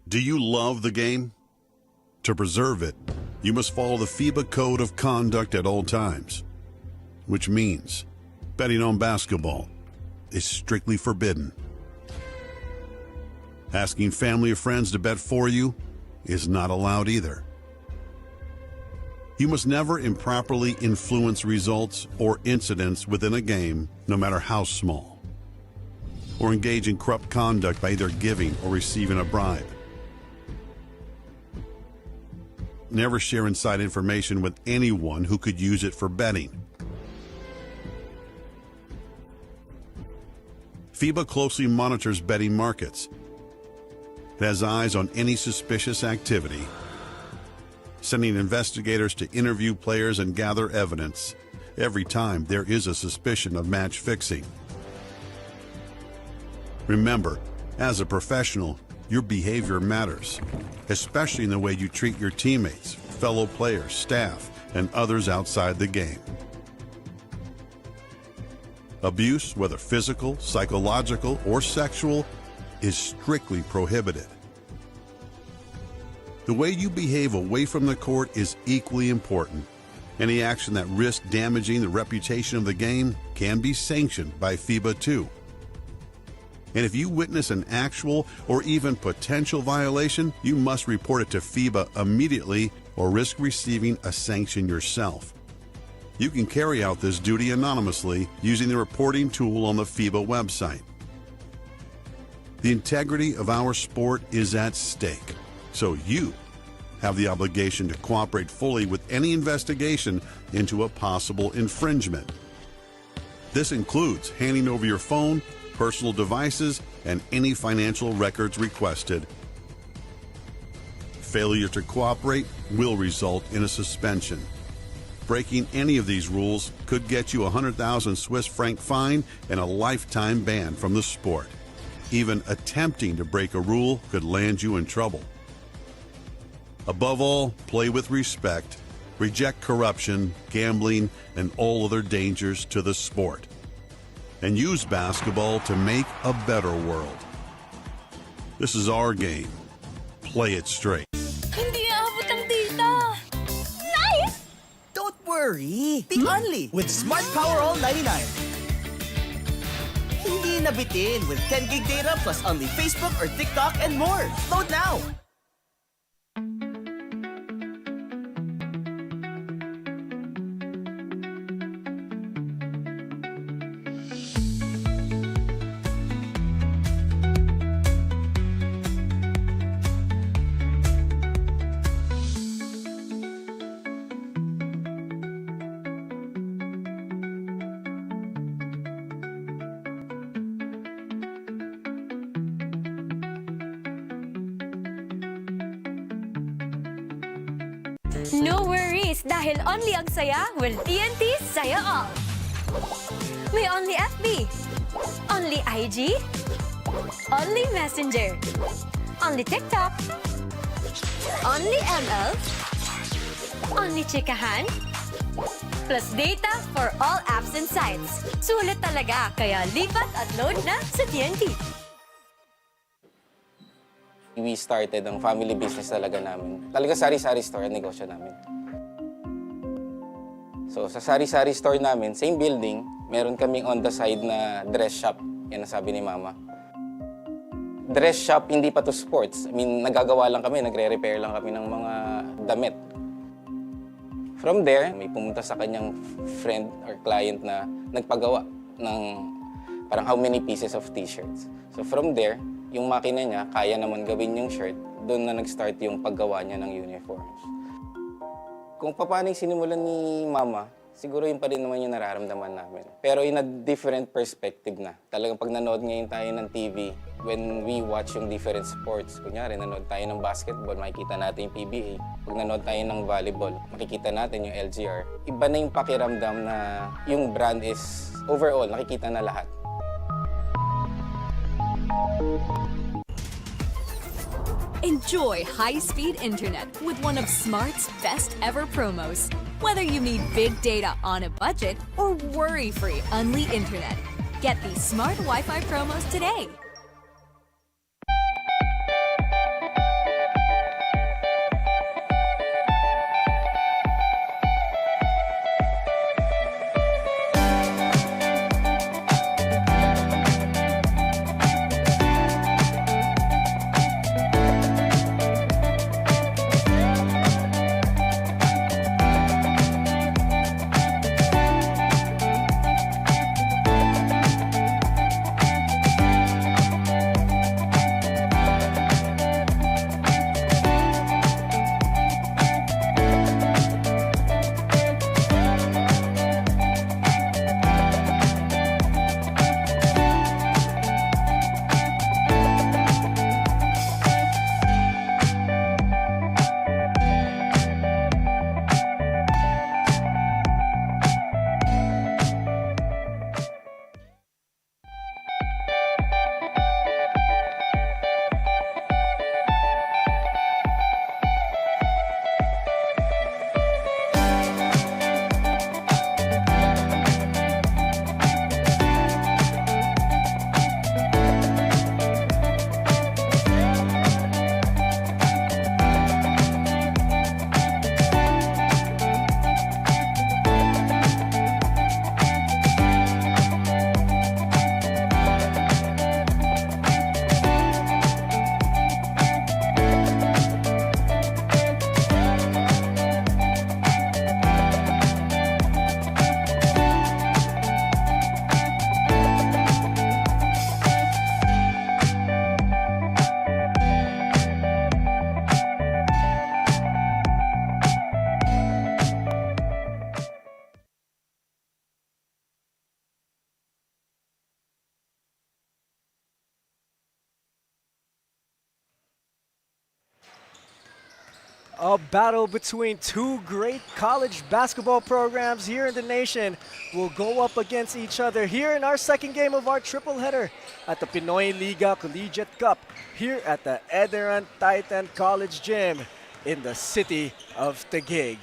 Do you love the game? To preserve it, you must follow the FIBA Code of Conduct at all times, which means betting on basketball is strictly forbidden. Asking family or friends to bet for you is not allowed either. You must never improperly influence results or incidents within a game, no matter how small, or engage in corrupt conduct by either giving or receiving a bribe. Never share inside information with anyone who could use it for betting. FIBA closely monitors betting markets. It has eyes on any suspicious activity, sending investigators to interview players and gather evidence every time there is a suspicion of match fixing. Remember, as a professional, your behavior matters, especially in the way you treat your teammates, fellow players, staff, and others outside the game. Abuse, whether physical, psychological, or sexual, is strictly prohibited. The way you behave away from the court is equally important. Any action that risks damaging the reputation of the game can be sanctioned by FIBA too. And if you witness an actual or even potential violation, you must report it to FIBA immediately or risk receiving a sanction yourself. You can carry out this duty anonymously using the reporting tool on the FIBA website. The integrity of our sport is at stake, so you have the obligation to cooperate fully with any investigation into a possible infringement. This includes handing over your phone, personal devices, and any financial records requested. Failure to cooperate will result in a suspension. Breaking any of these rules could get you a 100,000 Swiss franc fine and a lifetime ban from the sport. Even attempting to break a rule could land you in trouble. Above all, play with respect, reject corruption, gambling, and all other dangers to the sport, and use basketball to make a better world. This is our game. Play it straight. Hindi aabot ang data. Nice! Don't worry. Be only with Smart Power All 99. Hindi nabitin with 10 gig data plus only Facebook or TikTok and more. Load now. No worries, dahil only ang saya will TNT Saya All. May only FB, only IG, only Messenger, only TikTok, only ML, only Chikahan, plus data for all apps and sites. Sulit talaga, kaya lipat at load na sa TNT. We started ang family business talaga namin. Talaga sari-sari store ang negosyo namin. So sa sari-sari store namin, same building, meron kaming on the side na dress shop. Yan ang sabi ni Mama. Dress shop, hindi pa to sports. I mean, nagagawa lang kami, nagre-repair lang kami ng mga damit. From there, may pumunta sa kanyang friend or client na nagpagawa ng parang how many pieces of t-shirts. So from there, yung makina niya, kaya naman gawin yung shirt, doon na nag-start yung paggawa niya ng uniforms. Kung paano yung sinimulan ni Mama, siguro yun pa rin naman yung nararamdaman namin. Pero in a different perspective na. Talagang pag nanood ngayon tayo ng TV, when we watch yung different sports, kunyari nanood tayo ng basketball, makikita natin yung PBA. Pag nanood tayo ng volleyball, makikita natin yung LGR. Iba na yung pakiramdam na yung brand is overall, nakikita na lahat. Enjoy high-speed internet with one of Smart's best-ever promos. Whether you need big data on a budget or worry-free Unli internet, get these Smart Wi-Fi promos today. A battle between two great college basketball programs here in the nation will go up against each other here in our second game of our triple header at the Pinoyliga Collegiate Cup here at the ENDERUN Titan College Gym in the city of Taguig.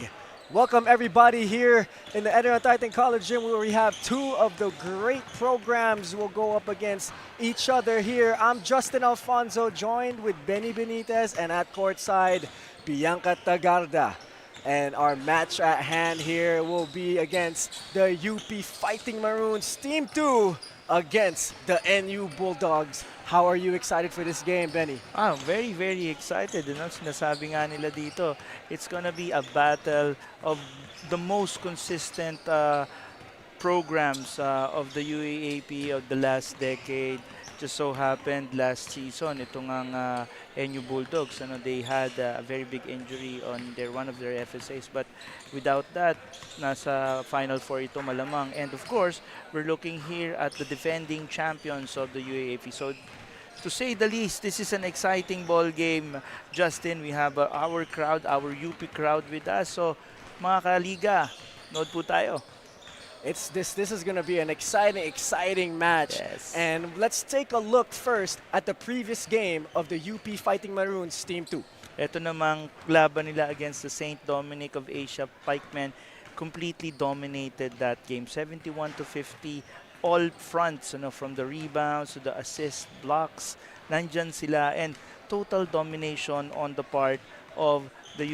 Welcome everybody here in the ENDERUN Titan College Gym where we have two of the great programs will go up against each other here. I'm Justin Alfonso, joined with Benny Benitez, and at courtside, Bianca Tagarda. And our match at hand here will be against the UP Fighting Maroons Team 2 against the NU Bulldogs. How are you excited for this game, Benny? I'm very, very excited. Sinasabi nga nila dito, it's gonna be a battle of the most consistent programs of the UAAP of the last decade. Just so happened last season, itong ang NU Bulldogs, they had a very big injury on one of their FSAs. But without that, nasa Final Four ito malamang. And of course, we're looking here at the defending champions of the UAAP. So to say the least, this is an exciting ball game. Justin, we have our crowd, our UP crowd with us. So mga kaliga, nood po tayo. This is going to be an exciting match. Yes. And let's take a look first at the previous game of the UP Fighting Maroons Team 2. Ito namang laban nila against the St. Dominic of Asia Pikemen. Completely dominated that game, 71-50. All fronts, from the rebounds to the assist, blocks, nandyan sila, and total domination on the part of the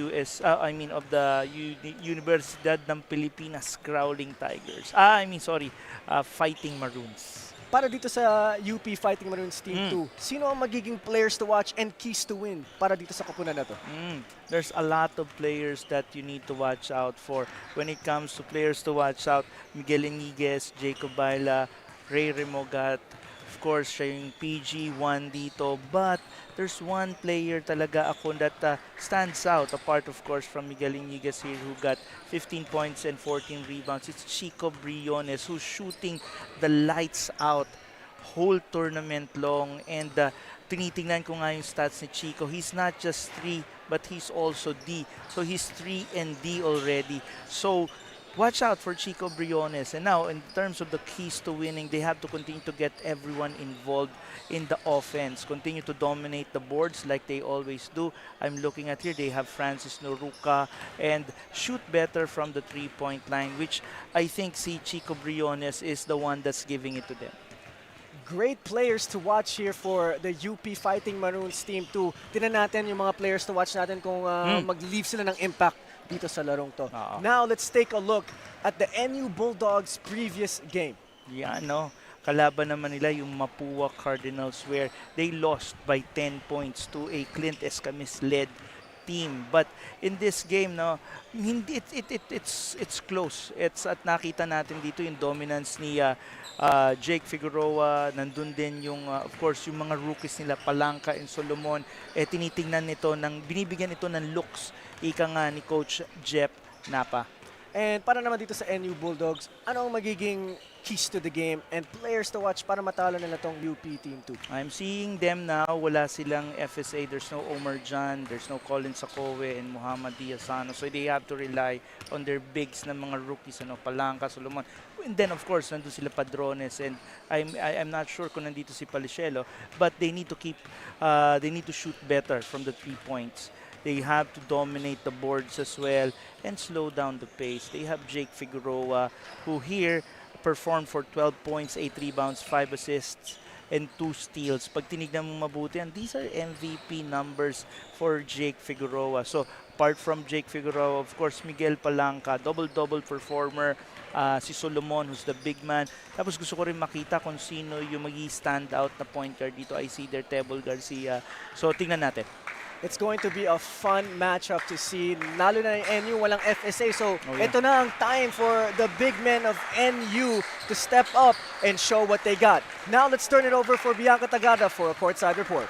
of the Universidad ng Pilipinas Growling Tigers. Fighting Maroons. Para dito sa UP Fighting Maroons Team 2, sino ang magiging players to watch and keys to win para dito sa koponan na to? There's a lot of players that you need to watch out for. When it comes to players to watch out, Miguel Iniguez, Jacob Baila, Ray Remogat, of course, siya yung PG1 dito. But there's one player talaga ako that stands out, apart of course from Miguel Iniguez here, who got 15 points and 14 rebounds. It's Chico Briones, who's shooting the lights out whole tournament long. And tinitingnan ko nga yung stats ni Chico. He's not just 3, but he's also D. So he's 3 and D already. So watch out for Chico Briones. And now, in terms of the keys to winning, they have to continue to get everyone involved in the offense. Continue to dominate the boards like they always do. I'm looking at here, they have Francis Noruca, and shoot better from the three-point line, which I think Chico Briones is the one that's giving it to them. Great players to watch here for the UP Fighting Maroons Team 2. Tingnan natin yung mga players to watch natin kung mag-leave sila ng impact dito sa larong to. Now, let's take a look at the NU Bulldogs previous game. Yeah, kalaban naman nila yung Mapua Cardinals, where they lost by 10 points to a Clint Escamis-led team. But in this game, hindi it's close. At nakita natin dito yung dominance ni Jake Figueroa. Nandun din yung of course yung mga rookies nila Palanca and Solomon. Tinitingnan binibigyan ito ng looks ika nga ni Coach Jeff Napa. And para naman dito sa NU Bulldogs, ano ang magiging keys to the game and players to watch para matalo nila tong UP Team 2? I'm seeing them now. Wala silang FSA. There's no Omar Jan. There's no Colin Sakowe and Muhammad Diazano. So they have to rely on their bigs na mga rookies, Palanca, Solomon. And then of course, nandun sila Padrones, and I'm not sure kung nandito si Palicielo, but they need to they need to shoot better from the 3 points. They have to dominate the boards as well and slow down the pace. They have Jake Figueroa, who here performed for 12 points, 8 rebounds, 5 assists, and 2 steals. Pag tinignan mo mabuti, and these are MVP numbers for Jake Figueroa. So, apart from Jake Figueroa, of course, Miguel Palanca, double-double performer. Si Solomon, who's the big man. Tapos gusto ko rin makita kung sino yung mag-stand out na point guard dito. I see there Tebol Garcia. So, tingnan natin. It's going to be a fun matchup to see. Lalo na yung NU, walang FSA. So, ito na ang time for the big men of NU to step up and show what they got. Now, let's turn it over for Bianca Tagada for a courtside report.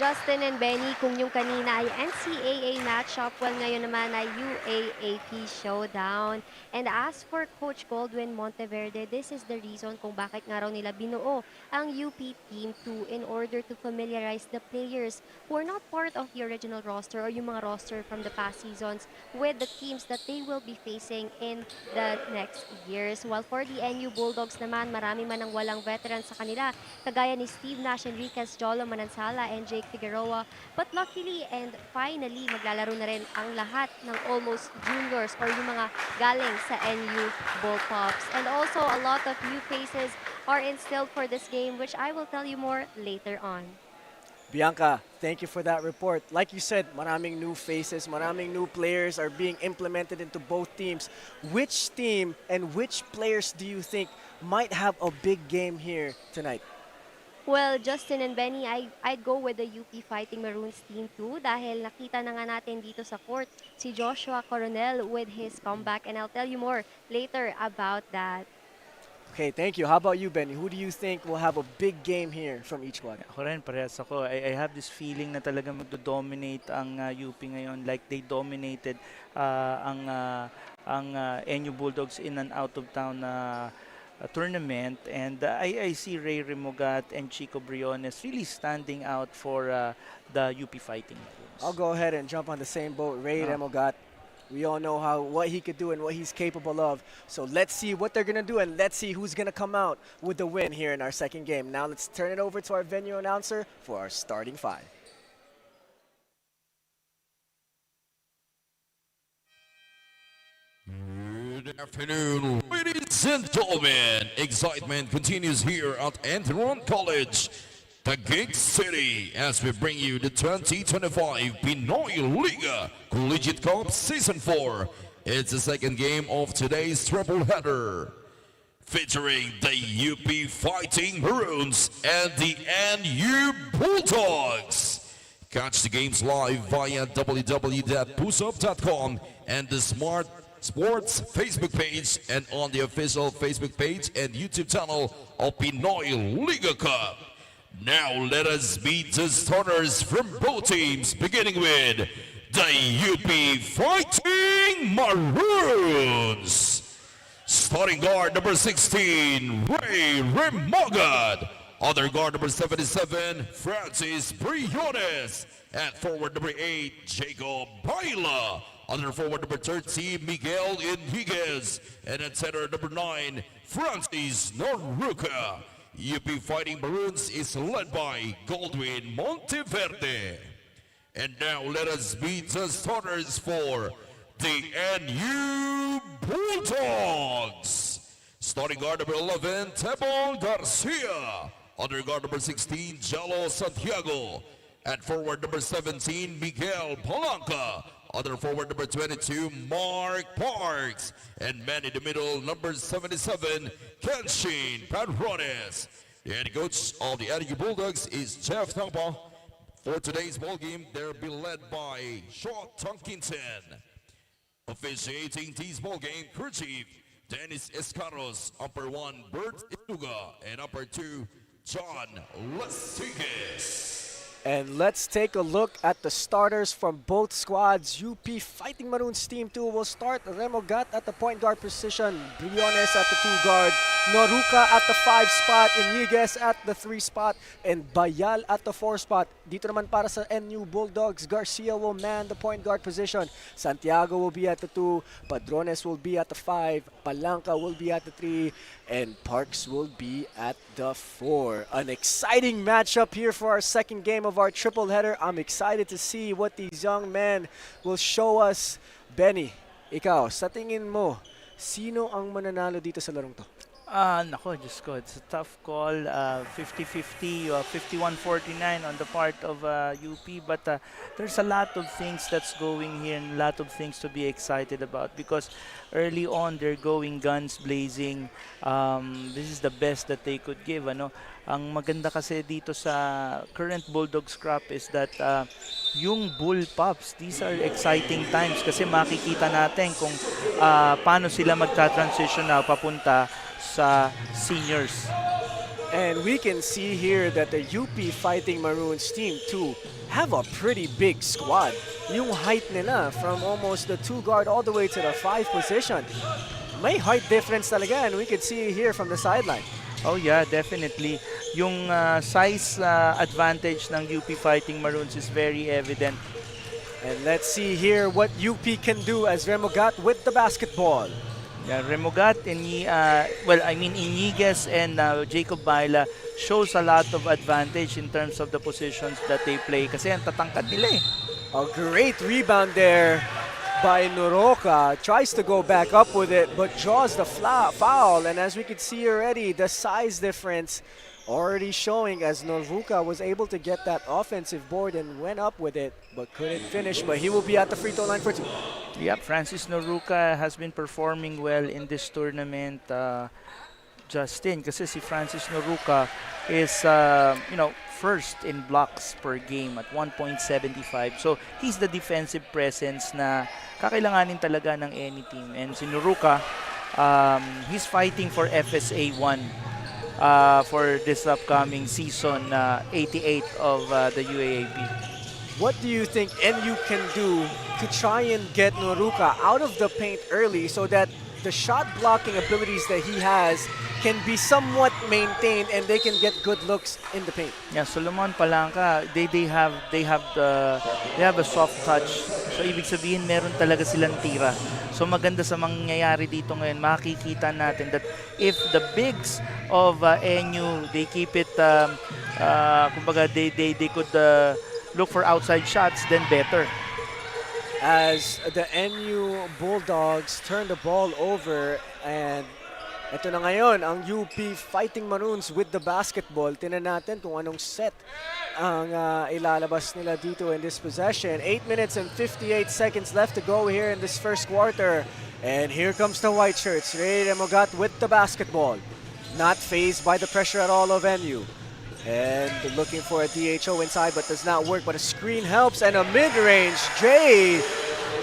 Justin and Benny, kung yung kanina ay NCAA matchup, well ngayon naman ay UAAP showdown. And as for Coach Goldwyn Monteverde, this is the reason kung bakit nga raw nila binuo ang UP Team 2 in order to familiarize the players who are not part of the original roster or yung mga roster from the past seasons with the teams that they will be facing in the next years. While for the NU Bulldogs naman, marami man ang walang veterans sa kanila, kagaya ni Steve Nash, Enriquez, Jolo Manansala, and Jake Figueroa. But luckily and finally, maglalaro na rin ang lahat ng almost juniors or yung mga galing sa NU Bullpups. And also, a lot of new faces are instilled for this game, which I will tell you more later on. Bianca, thank you for that report. Like you said, maraming new faces, maraming new players are being implemented into both teams. Which team and which players do you think might have a big game here tonight? Well, Justin and Benny, I'd go with the UP Fighting Maroons team too dahil nakita na nga natin dito sa court si Joshua Coronel with his comeback, and I'll tell you more later about that. Okay, thank you. How about you, Benny? Who do you think will have a big game here from each squad? Ako rin, parehas ako. I have this feeling na talaga magdo-dominate ang UP ngayon. Like they dominated ang NU Bulldogs in an out-of-town tournament, and I see Ray Remogat and Chico Briones really standing out for the UP Fighting Maroons. I'll go ahead and jump on the same boat. Ray Remogat. We all know what he could do and what he's capable of. So let's see what they're going to do, and let's see who's going to come out with the win here in our second game. Now let's turn it over to our venue announcer for our starting five. Good afternoon, ladies and gentlemen. Excitement continues here at ENDERUN College, Taguig City, as we bring you the 2025 Pinoyliga Collegiate Cup Season 4. It's the second game of today's triple header, featuring the UP Fighting Maroons and the NU Bulldogs. Catch the games live via www.puseup.com and the Smart Sports Facebook page, and on the official Facebook page and YouTube channel of Pinoyliga Cup. Now let us meet the starters from both teams, beginning with the UP Fighting Maroons. Starting guard number 16, Ray Remogad. Other guard number 77, Francis Briones. At forward number 8, Jacob Baila. Other forward number 30, Miguel Enriquez. And at center number 9, Francis Noruca. UP Fighting Maroons is led by Goldwyn Monteverde. And now let us meet the starters for the NU Bulldogs. Starting guard number 11, Tebon Garcia. Other guard number 16, Jalo Santiago. At forward number 17, Miguel Palanca. Other forward number 22, Mark Parks. And man in the middle, number 77, Kenshin Padrones. The head coach of the NU Bulldogs is Jeff Taupa. For today's ball game, they'll be led by Shaw Tonkinson. Officiating this ball game, crew chief Dennis Escaros. Upper 1, Bert Iluga. And upper 2, John Lasigues. And let's take a look at the starters from both squads. UP Fighting Maroons Team 2 will start Remogat at the point guard position, Briones at the 2 guard, Noruca at the 5 spot, Enriquez at the 3 spot, and Bayal at the 4 spot. Dito naman para sa NU Bulldogs, Garcia will man the point guard position, Santiago will be at the 2, Padrones will be at the 5, Palanca will be at the 3, and Parks will be at the 4. An exciting matchup here for our second game of our triple header. I'm excited to see what these young men will show us. Benny, ikaw, sa tingin mo, sino ang mananalo dito sa larong to? Nako, Diyos ko, it's a tough call. 50-50, 51-49 on the part of UP. But there's a lot of things that's going here and a lot of things to be excited about because early on they're going guns blazing. This is the best that they could give. Ano? Ang maganda kasi dito sa current Bulldogs crop is that yung Bull Pups, these are exciting times kasi makikita natin kung paano sila magta-transition na papunta sa seniors. And we can see here that the UP Fighting Maroons team too have a pretty big squad. Yung height nila from almost the 2 guard all the way to the 5 position. May height difference talaga, and we can see here from the sideline. Oh yeah, definitely. Yung size advantage ng UP Fighting Maroons is very evident. And let's see here what UP can do as Remogat with the basketball. Yeah, Remogat, Iniguez and Jacob Baila shows a lot of advantage in terms of the positions that they play kasi ang tatangkad nila eh. A great rebound there by Noroka. Tries to go back up with it but draws the foul. And as we can see already, the size difference already showing as Noruka was able to get that offensive board and went up with it but couldn't finish. But he will be at the free throw line for 2. Yep, Francis Noruka has been performing well in this tournament, Justin, kasi si Francis Noruka is first in blocks per game at 1.75. So he's the defensive presence na kakailanganin talaga ng any team. And si Noruka, he's fighting for FSA 1 for this upcoming season 88 of the UAAP. What do you think NU can do to try and get Noruka out of the paint early so that the shot blocking abilities that he has can be somewhat maintained and they can get good looks in the paint? Yeah, Solomon Palanca, they have a soft touch. So ibig sabihin meron talaga silang tira. So maganda sa mangyayari dito ngayon, makikita natin that if the bigs of NU, they keep it kumbaga they could look for outside shots, then better. As the NU Bulldogs turn the ball over, and ito na ngayon ang UP Fighting Maroons with the basketball. Tingnan natin kung anong set ang ilalabas nila dito in this possession. 8 minutes and 58 seconds left to go here in this first quarter. And here comes the white shirts. Ray Remogat with the basketball. Not fazed by the pressure at all of NU. And looking for a DHO inside, but does not work. But a screen helps, and a mid-range J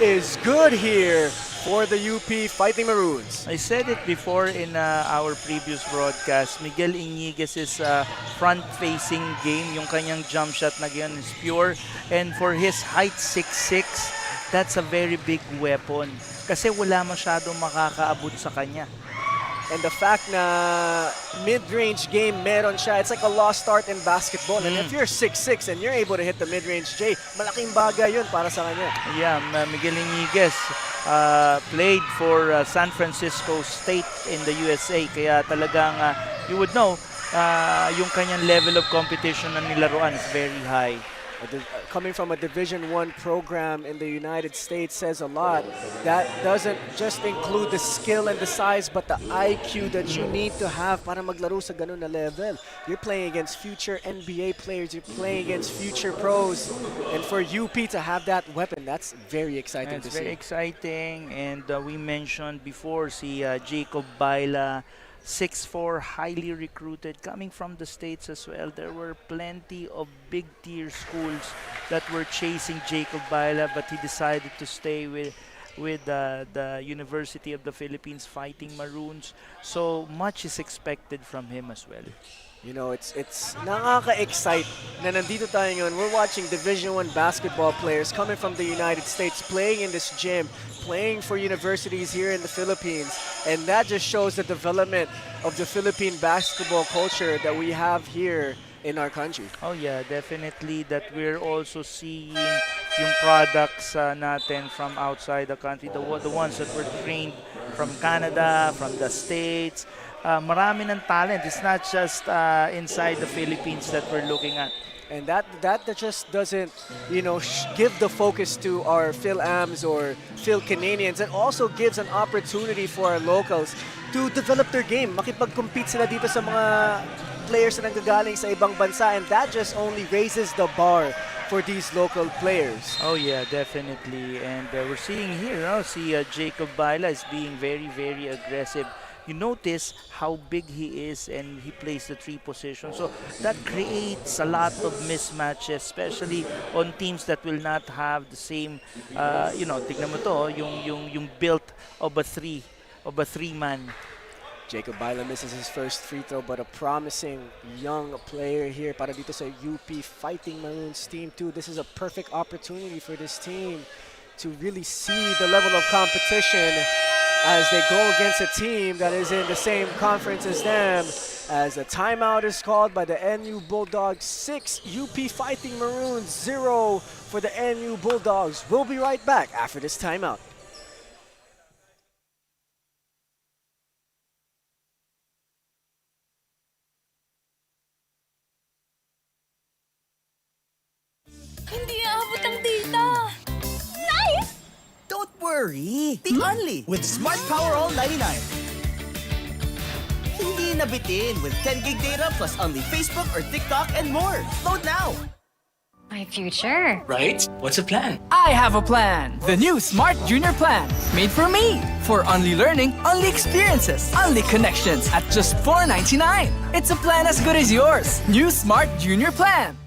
is good here for the UP Fighting Maroons. I said it before in our previous broadcast, Miguel Iniguez's front-facing game, yung kanyang jump shot na ganyan is pure. And for his height 6'6", that's a very big weapon. Kasi wala masyadong makakaabot sa kanya. And the fact na mid-range game meron siya, it's like a lost art in basketball. And if you're 6'6" and you're able to hit the mid-range J, malaking bagay yun para sa kanya. Yeah, Miguel Iniguez played for San Francisco State in the USA. Kaya talagang you would know yung kanyang level of competition na nilaruan is very high. Coming from a Division I program in the United States says a lot. That doesn't just include the skill and the size, but the IQ that you need to have para maglaro sa ganun na level. You're playing against future NBA players, you're playing against future pros, and for UP to have that weapon, that's very exciting to see. It's very exciting, and we mentioned before si Jacob Baila, 6'4", highly recruited, coming from the States as well. There were plenty of big-tier schools that were chasing Jacob Baila, but he decided to stay with the University of the Philippines Fighting Maroons. So much is expected from him as well. You know, it's nakaka-excite na nandito tayo ngayon. We're watching Division I basketball players coming from the United States, playing in this gym, playing for universities here in the Philippines. And that just shows the development of the Philippine basketball culture that we have here in our country. Oh yeah, definitely that we're also seeing yung products natin from outside the country, the ones that were trained from Canada, from the States. Marami ng talent. It's not just inside the Philippines that we're looking at. And that just doesn't, give the focus to our Phil-Ams or Phil-Canadians. It also gives an opportunity for our locals to develop their game. Makipag-compete sila dito sa mga players na nanggagaling sa ibang bansa, and that just only raises the bar for these local players. Oh yeah, definitely. And we're seeing here, see Jacob Baila is being very, very aggressive. You notice how big he is, and he plays the 3 position. So that creates a lot of mismatches, especially on teams that will not have the same, tignan mo to, yung built of a 3-man. Jacob Baila misses his first free throw, but a promising young player here para dito sa UP Fighting Maroons Team 2. This is a perfect opportunity for this team to really see the level of competition as they go against a team that is in the same conference as them. As a timeout is called by the NU Bulldogs, 6 UP Fighting Maroons, 0 for the NU Bulldogs. We'll be right back after this timeout. Hindi aabot ang data. Nice! Don't worry. The Only with Smart Power All 99. Hindi nabitin with 10 gig data plus only Facebook or TikTok and more. Load now. My future. Right? What's the plan? I have a plan. The new Smart Junior Plan. Made for me. For only learning, only experiences, only connections at just $4.99. It's a plan as good as yours. New Smart Junior Plan.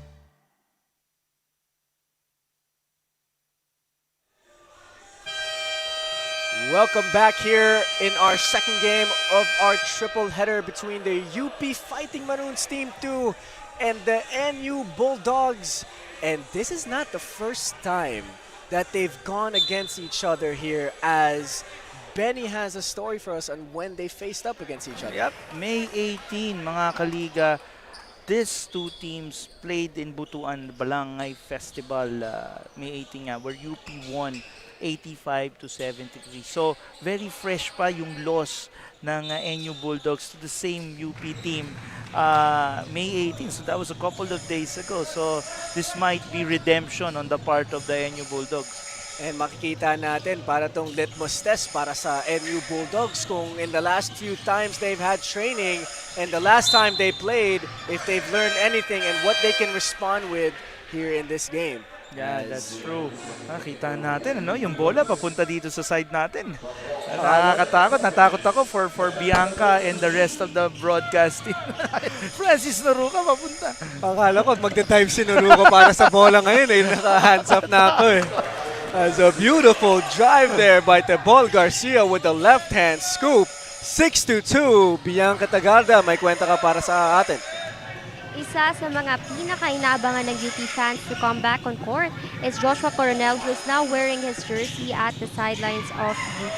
Welcome back here in our second game of our triple header between the UP Fighting Maroons Team 2 and the NU Bulldogs. And this is not the first time that they've gone against each other here, as Benny has a story for us on when they faced up against each other. Yep, May 18, mga kaliga. These two teams played in Butuan Balangay Festival May 18 nga, where UP won 85-73. So, very fresh pa yung loss ng NU Bulldogs to the same UP team May 18. So, that was a couple of days ago. So, this might be redemption on the part of the NU Bulldogs. And makikita natin para tong litmus test para sa NU Bulldogs kung in the last few times they've had training and the last time they played, if they've learned anything and what they can respond with here in this game. Yeah, that's true. Kita natin, ano, yung bola papunta dito sa side natin. Nakakatakot. Natakot ako for Bianca and the rest of the broadcasting. Francis Noruca papunta. Akala ko magta-time si Noruca para sa bola ngayon eh. Naka-hands up na ako eh. As a beautiful drive there by Tebol Garcia with the left-hand scoop. 6-2. Bianca Tagarda, may kwenta ka para sa atin. Isa sa mga pinaka-inaabangan ng UP fans to come back on court is Joshua Coronel, who is now wearing his jersey at the sidelines of UP.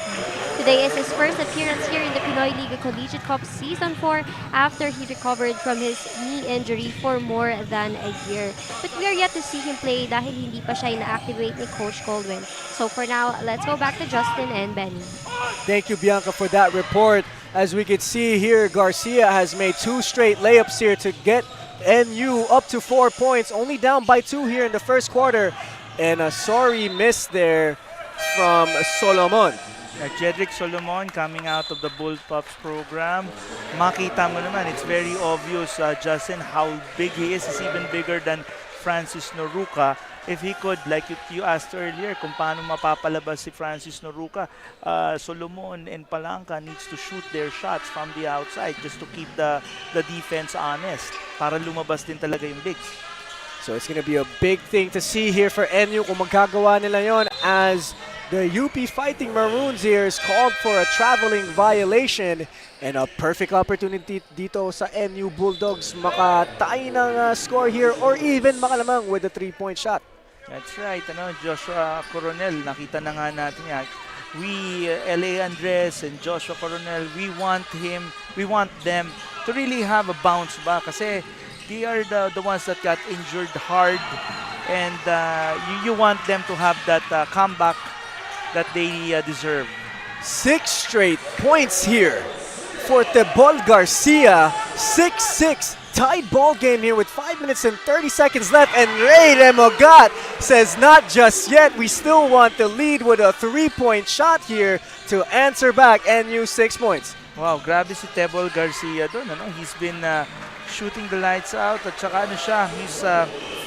Today is his first appearance here in the Pinoyliga Collegiate Cup Season 4 after he recovered from his knee injury for more than a year. But we are yet to see him play dahil hindi pa siya ina-activate ni Coach Goldwyn. So for now, let's go back to Justin and Benny. Thank you, Bianca, for that report. As we could see here, Garcia has made 2 straight layups here to get NU up to 4 points, only down by 2 here in the first quarter. And a sorry miss there from Solomon. Jedrick Solomon coming out of the Bullpups program. Makita mo naman, it's very obvious, Justin, how big he is. He's even bigger than Francis Noruca. If he could, like you asked earlier, kung paano mapapalabas si Francis Noruca, Solomon and Palanca needs to shoot their shots from the outside just to keep the defense honest para lumabas din talaga yung bigs. So it's going to be a big thing to see here for NU kung magagawa nila yon, as the UP Fighting Maroons here is called for a traveling violation and a perfect opportunity dito sa NU Bulldogs makatay ng score here or even makalamang with a 3-point shot. That's right, Joshua Coronel, nakita na nga natin yan. We, L.A. Andres and Joshua Coronel, we want them to really have a bounce back kasi they are the ones that got injured hard, and you want them to have that comeback that they deserve. 6 straight points here for Tebol Garcia. 6-6. Tied ball game here with 5 minutes and 30 seconds left, and Ray Remogat says not just yet. We still want the lead with a 3-point shot here to answer back NU 6 points. Wow, grabe si Tebol Garcia doon. He's been shooting the lights out at saka he's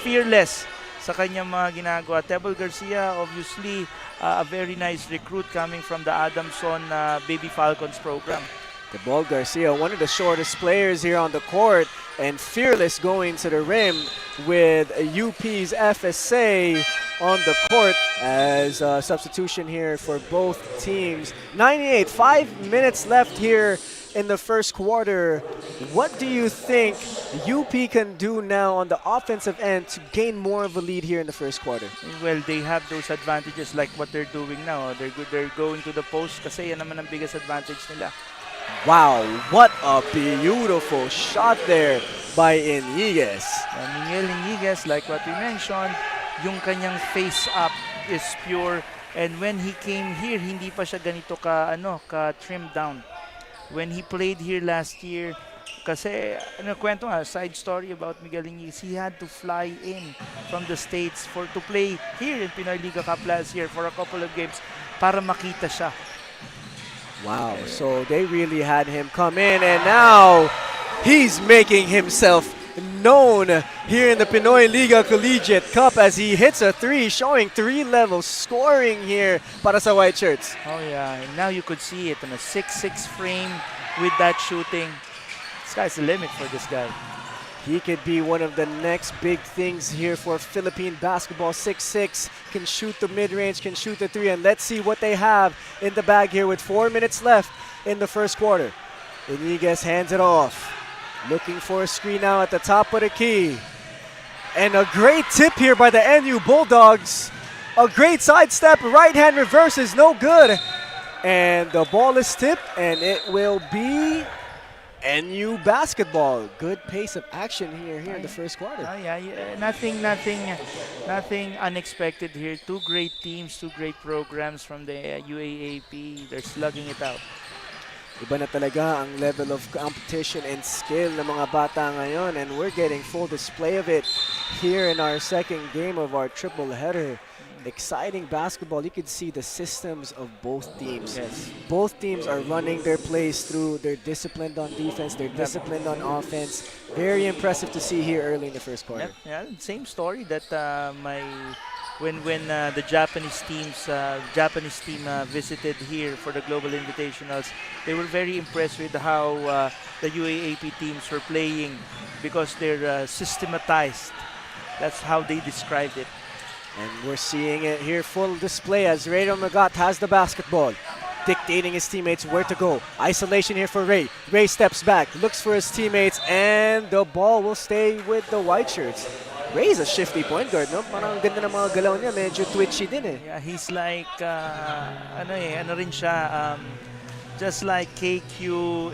fearless sa kanyang mga ginagawa. Tebol Garcia, obviously, a very nice recruit coming from the Adamson Baby Falcons program. Tebol Garcia, one of the shortest players here on the court, and fearless going to the rim with UP's FSA on the court as a substitution here for both teams. 5 minutes left here in the first quarter. What do you think UP can do now on the offensive end to gain more of a lead here in the first quarter? Well, they have those advantages like what they're doing now. They're going to the post kasi yan naman ang biggest advantage nila. Wow, what a beautiful shot there by Iniguez. Miguel Iniguez, like what we mentioned, yung kanyang face up is pure. And when he came here, hindi pa siya ganito ka trimmed down. When he played here last year, kasi kwento nga, side story about Miguel Iniguez, he had to fly in from the States to play here in Pinoyliga Cup last year for a couple of games para makita siya. Wow, so they really had him come in, and now he's making himself known here in the Pinoyliga Collegiate Cup as he hits a 3, showing 3 levels scoring here para sa White Shirts. Oh yeah, and now you could see it on a 6'6" frame with that shooting. Sky's the limit for this guy. He could be one of the next big things here for Philippine basketball. 6'6", can shoot the mid-range, can shoot the 3, and let's see what they have in the bag here with 4 minutes left in the first quarter. Iniguez hands it off. Looking for a screen now at the top of the key. And a great tip here by the NU Bulldogs. A great sidestep, right-hand reverse is no good. And the ball is tipped, and it will be NU basketball. Good pace of action here in the first quarter. Yeah, nothing unexpected here. 2 great teams, 2 great programs from the UAAP. They're slugging it out. Iba na talaga ang level of competition and skill ng mga bata ngayon, and we're getting full display of it here in our second game of our triple header. Exciting basketball. You could see the systems of both teams. Yes. Both teams are running their plays through. They're disciplined on defense. They're disciplined on offense. Very impressive to see here early in the first quarter. Yeah, same story that when the Japanese team visited here for the Global Invitationals, they were very impressed with how the UAAP teams were playing because they're systematized. That's how they described it. And we're seeing it here, full display as Ray Magat has the basketball, dictating his teammates where to go. Isolation here for Ray. Ray steps back, looks for his teammates, and the ball will stay with the White Shirts. Ray's a shifty point guard, no? Parang ganda ng mga galaw niya, medyo twitchy din eh. Yeah, he's like, just like KQ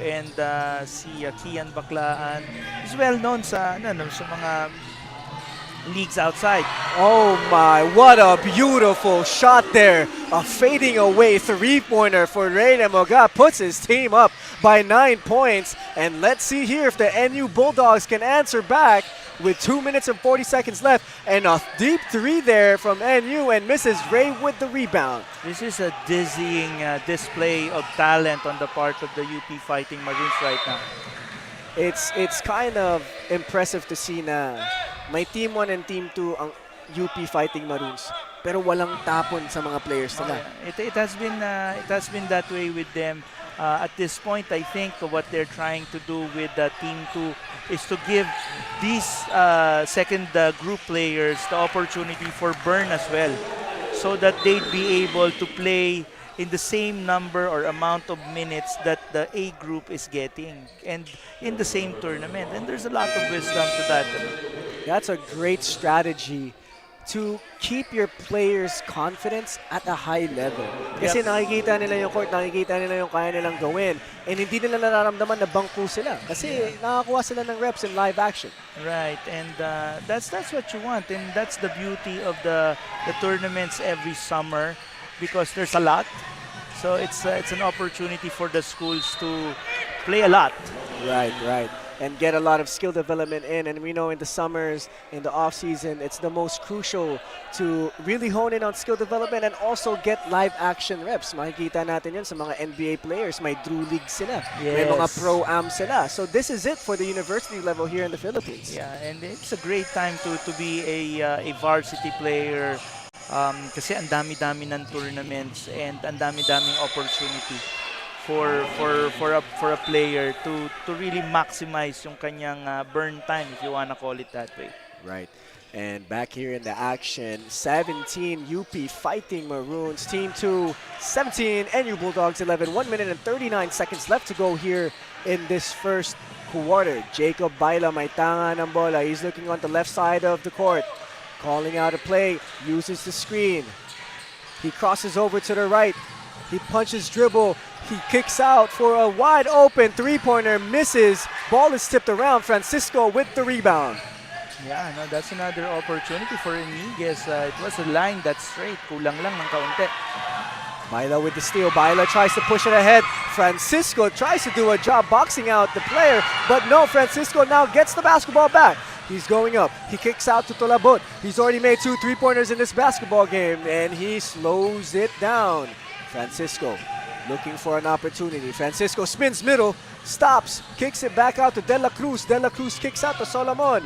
and si Kian Baclaan. He's well known sa mga leagues outside. Oh my, what a beautiful shot there. A fading away 3-pointer for Ray Moga puts his team up by 9 points. And let's see here if the NU Bulldogs can answer back with 2 minutes and 40 seconds left. And a deep 3 there from NU, and misses Ray with the rebound. This is a dizzying display of talent on the part of the UP Fighting Maroons right now. It's kind of impressive to see na may Team 1 and Team 2 ang UP Fighting Maroons, pero walang tapon sa mga players nila. It has been that way with them. At this point, I think what they're trying to do with Team 2 is to give these second group players the opportunity for burn as well, so that they'd be able to play in the same number or amount of minutes that the A group is getting, and in the same tournament. And there's a lot of wisdom to that. That's a great strategy to keep your players' confidence at a high level. Kasi nakikita nila yung court, nakikita nila yung kaya nilang gawin, and hindi nila nararamdaman na bangko sila kasi nakakuha sila ng reps in live action. Right, and that's what you want, and that's the beauty of the tournaments every summer, because there's a lot. So it's an opportunity for the schools to play a lot. Right. And get a lot of skill development in. And we know in the summers, in the off season, it's the most crucial to really hone in on skill development and also get live action reps. Makikita natin yun sa mga NBA players. May Drew League sila. Yes. May mga Pro-Am sila. So this is it for the university level here in the Philippines. Yeah, and it's a great time to be a varsity player. Kasi ang dami-dami ng tournaments and ang dami-daming opportunity for a player to really maximize yung kanyang burn time, if you wanna call it that way. Right. And back here in the action, 17 UP Fighting Maroons, Team 2, 17 NU Bulldogs 11. 1 minute and 39 seconds left to go here in this first quarter. Jacob Baila may tanga ng bola. He's looking on the left side of the court. Calling out a play, uses the screen. He crosses over to the right. He punches dribble. He kicks out for a wide open three-pointer, misses. Ball is tipped around. Francisco with the rebound. Yeah, no, that's another opportunity for Eniguez. It was a line that's straight. Kulang lang ng kaunti. Baila with the steal. Baila tries to push it ahead. Francisco tries to do a job boxing out the player, but no, Francisco now gets the basketball back. He's going up. He kicks out to Tolabot. He's already made 2 3-pointers in this basketball game, and he slows it down. Francisco looking for an opportunity. Francisco spins middle, stops, kicks it back out to De La Cruz. De La Cruz kicks out to Solomon.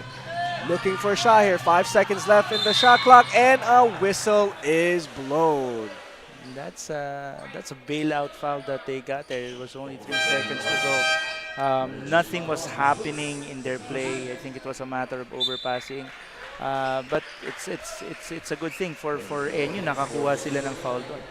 Looking for Shahir. 5 seconds left in the shot clock, and a whistle is blown. That's a bailout foul that they got there. It was only 3 seconds to go. Nothing was happening in their play. I think it was a matter of overpassing. But it's a good thing for NU. Nakakuha sila ng foul doon.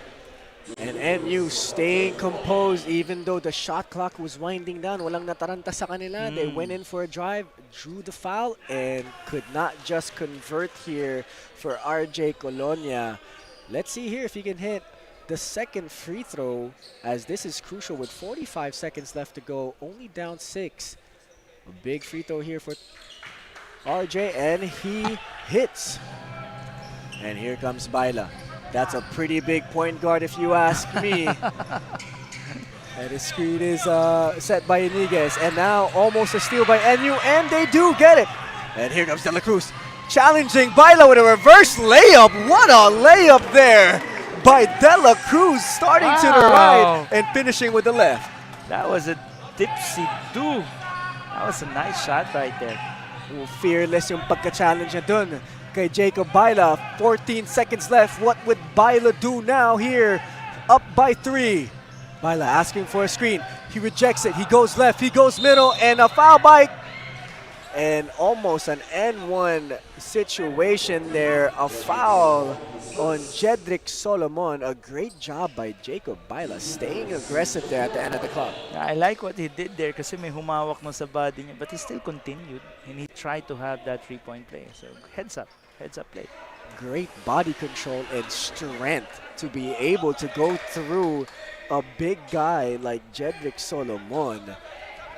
And NU staying composed even though the shot clock was winding down. Walang nataranta sa kanila. They went in for a drive, drew the foul, and could not just convert here for RJ Colonia. Let's see here if he can hit the second free throw, as this is crucial with 45 seconds left to go. Only down 6. A big free throw here for RJ, and he hits. And here comes Baila. That's a pretty big point guard if you ask me. And his screen is set by Eniguez. And now almost a steal by NU, and they do get it. And here comes De La Cruz, challenging Baila with a reverse layup. What a layup there by De La Cruz, starting to the right and finishing with the left. That was a dipsy-do. That was a nice shot right there. Fearless yung pagka-challenge niya dun kay Jacob Baila. 14 seconds left. What would Baila do now here? Up by 3. Baila asking for a screen. He rejects it. He goes left. He goes middle. And a foul by... And almost an N1 situation there. A foul on Jedrick Solomon. A great job by Jacob Baila, staying aggressive there at the end of the clock. I like what he did there kasi may humawak mo sa body niya, but he still continued and he tried to have that 3-point play. So heads up play. Great body control and strength to be able to go through a big guy like Jedrick Solomon,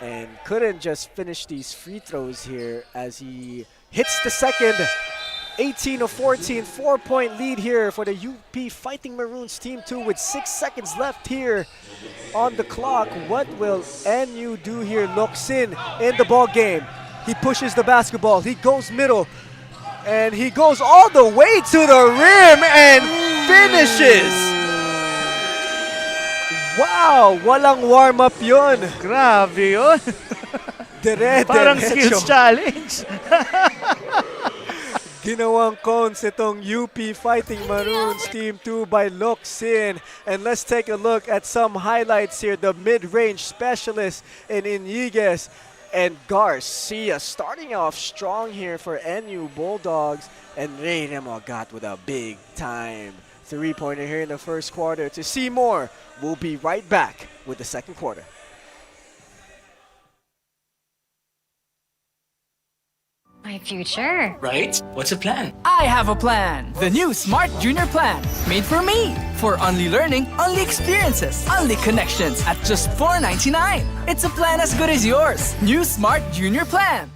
and couldn't just finish these free throws here as he hits the second. 18 of 14, 4-point lead here for the UP Fighting Maroons Team 2 with 6 seconds left here on the clock. What will NU do here? Loksin in the ball game. He pushes the basketball. He goes middle. And he goes all the way to the rim and finishes. Wow, walang warm-up yun. Grabe yun. Parang skills challenge. Ginawang cones itong UP Fighting Maroons Team 2 by Loksin. And let's take a look at some highlights here. The mid-range specialist in Eniguez and Garcia starting off strong here for NU Bulldogs. And Rey Remogat with a big-time 3-pointer here in the first quarter. To see more, we'll be right back with the second quarter. My future. Right? What's the plan? I have a plan. The new Smart Junior Plan. Made for me. For only learning, only experiences, only connections at just $4.99. It's a plan as good as yours. New Smart Junior Plan.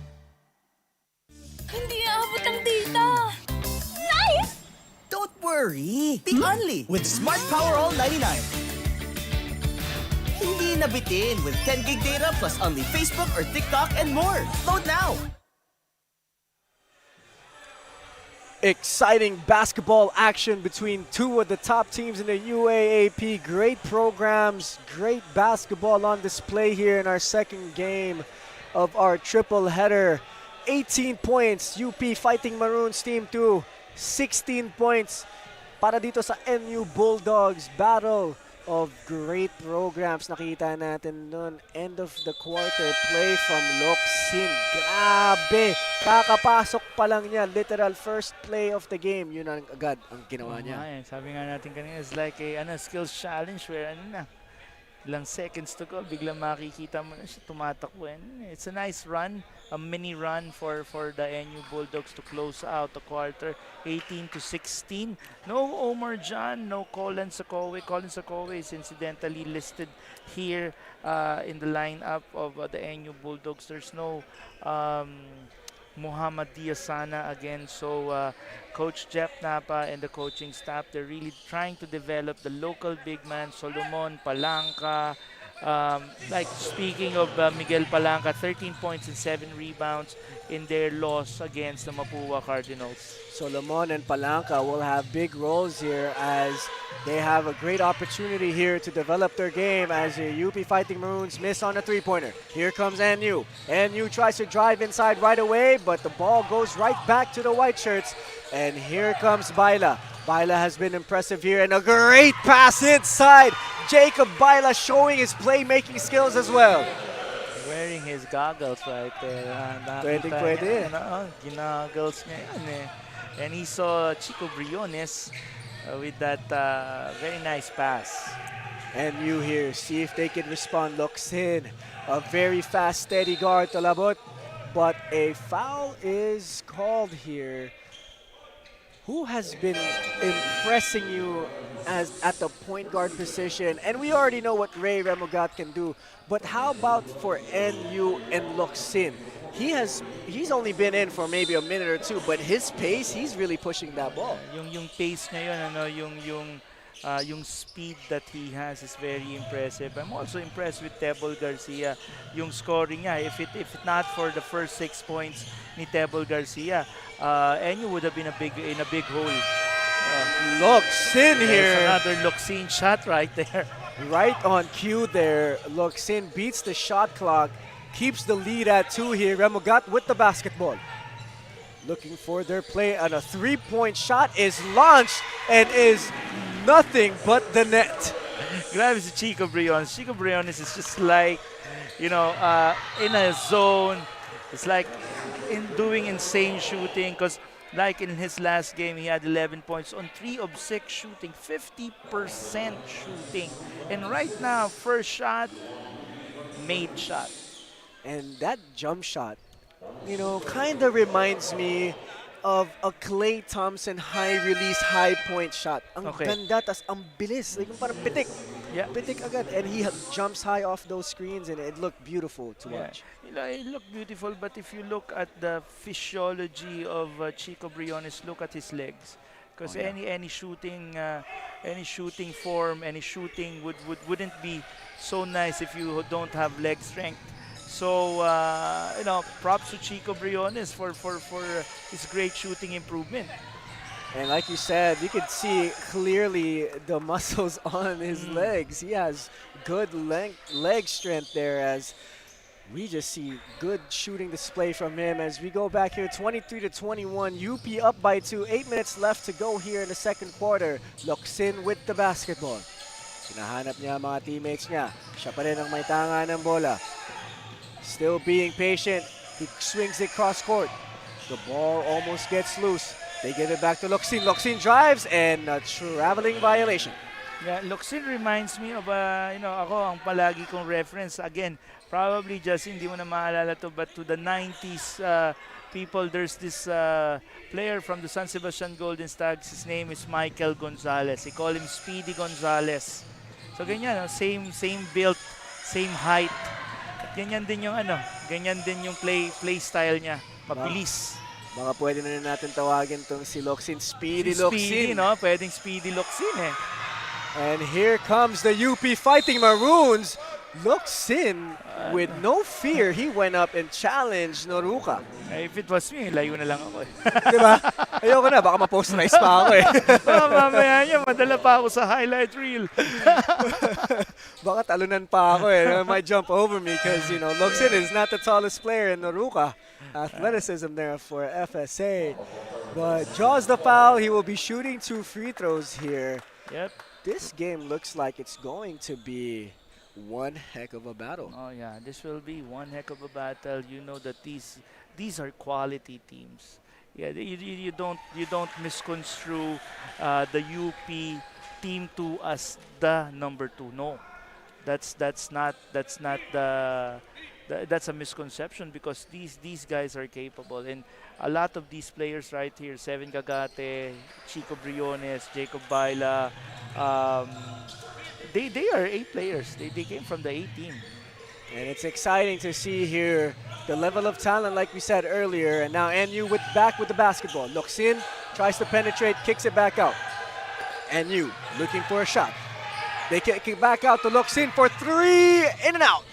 Hindi aabot ang data. Nice! Don't worry. Be only with Smart Power All 99. Hindi nabitin with 10 gig data plus only Facebook or TikTok and more. Load now. Exciting basketball action between two of the top teams in the UAAP. Great programs, great basketball on display here in our second game of our triple header. 18 points, UP Fighting Maroons Team 2. 16 points para dito sa NU Bulldogs battle of great programs nakita natin nun. End of the quarter play from Locsin. Grabe! Kakapasok pa lang niya. Literal first play of the game. Yun ang agad ang ginawa niya. Sabi nga natin kanina, it's like a skills challenge where ilang seconds to go, biglang makikita mo na siya tumatakbo. And it's a nice run, a mini run for the NU Bulldogs to close out the quarter, 18-16. No Omar John, no Colin Sakowe. Colin Sakowe is incidentally listed here in the lineup of the NU Bulldogs. There's no Muhammad Diasana again. So Coach Jeff Napa and the coaching staff, they're really trying to develop the local big man, Solomon Palanca. Like speaking of Miguel Palanca, 13 points and 7 rebounds in their loss against the Mapua Cardinals. Solomon and Palanca will have big roles here as they have a great opportunity here to develop their game as the UP Fighting Maroons miss on a three-pointer. Here comes NU. NU tries to drive inside right away, but the ball goes right back to the white shirts. And here comes Baila. Baila has been impressive here and a great pass inside. Jacob Baila showing his playmaking skills as well. Wearing his goggles right there. Pwede. Ginaggles niya yan eh. And he saw Chico Briones with that very nice pass. And you here, see if they can respond. Looks in. A very fast, steady guard to Labot. But a foul is called here. Who has been impressing you at the point guard position? And we already know what Ray Remogat can do. But how about for NU and Locsin? He's only been in for maybe a minute or two, but his pace, he's really pushing that ball. Yung pace niya yun, yung speed that he has is very impressive. I'm also impressed with Tebol Garcia. Yung scoring niya, if not for the first 6 points ni Tebol Garcia, NU would have been in a big hole. Locsin here. Another Locsin shot right there. Right on cue there. Locsin beats the shot clock, keeps the lead at 2 here. Remogat with the basketball. Looking for their play, and a three-point shot is launched and is nothing but the net. Grabe si Chico Briones. Chico Briones is just like, in a zone. It's like doing insane shooting because like in his last game, he had 11 points on 3 of 6 shooting, 50% shooting. And right now, first shot, made shot. And that jump shot, kind of reminds me of a Klay Thompson high-release, high-point shot. Ang ganda, tas ang bilis. Like, parang pitik. Yeah. Pitik agad. And he jumps high off those screens, and it looked beautiful to watch. It looked beautiful, but if you look at the physiology of Chico Briones, look at his legs. Because any shooting form, any shooting wouldn't be so nice if you don't have leg strength. So, props to Chico Briones for his great shooting improvement. And like you said, you could see clearly the muscles on his legs. He has good leg strength there as we just see good shooting display from him as we go back here 23-21. UP up by 2. 8 minutes left to go here in the second quarter. Locsin with the basketball. Hinahanap niya mga teammates niya. Siya pa rin ang may tanga ng bola. Still being patient. He swings it cross court. The ball almost gets loose. They give it back to Locsin. Locsin drives and a traveling violation. Yeah, Locsin reminds me of, ako ang palagi kong reference. Again, probably just hindi mo na maalala to, but to the 90s people, there's this player from the San Sebastian Golden Stags. His name is Michael Gonzalez. They call him Speedy Gonzalez. So ganyan, same build, same height. Ganyan din yung play style niya. Mabilis. Baka pwede na natin tawagin tong si Locsin, Speedy Locsin. Locsin. Pwedeng Speedy Locsin eh. And here comes the UP Fighting Maroons. Locsin, with no fear, he went up and challenged Noruka. If it was me, layo na lang ako eh. Diba? Ayoko na, baka ma-posterize pa ako eh. Mamaya niya, madala pa ako sa highlight reel. Baka talunan pa ako eh. It might jump over me because, Locsin is not the tallest player in Noruka. Athleticism there for FSA. But draws the foul. He will be shooting 2 free throws here. Yep. This game looks like it's going to be one heck of a battle. Oh yeah, this will be one heck of a battle. You know that these are quality teams. Yeah, you don't misconstrue the UP team 2 as the number 2. No, that's not that's a misconception because these guys are capable, and a lot of these players right here, Seven Gagate, Chico Briones, Jacob Baila, um, they are A players. They came from the A team. And it's exciting to see here the level of talent, like we said earlier. And now NU back with the basketball. Looks in, tries to penetrate, kicks it back out. NU looking for a shot. They kick it back out to Looks in for 3, in and out.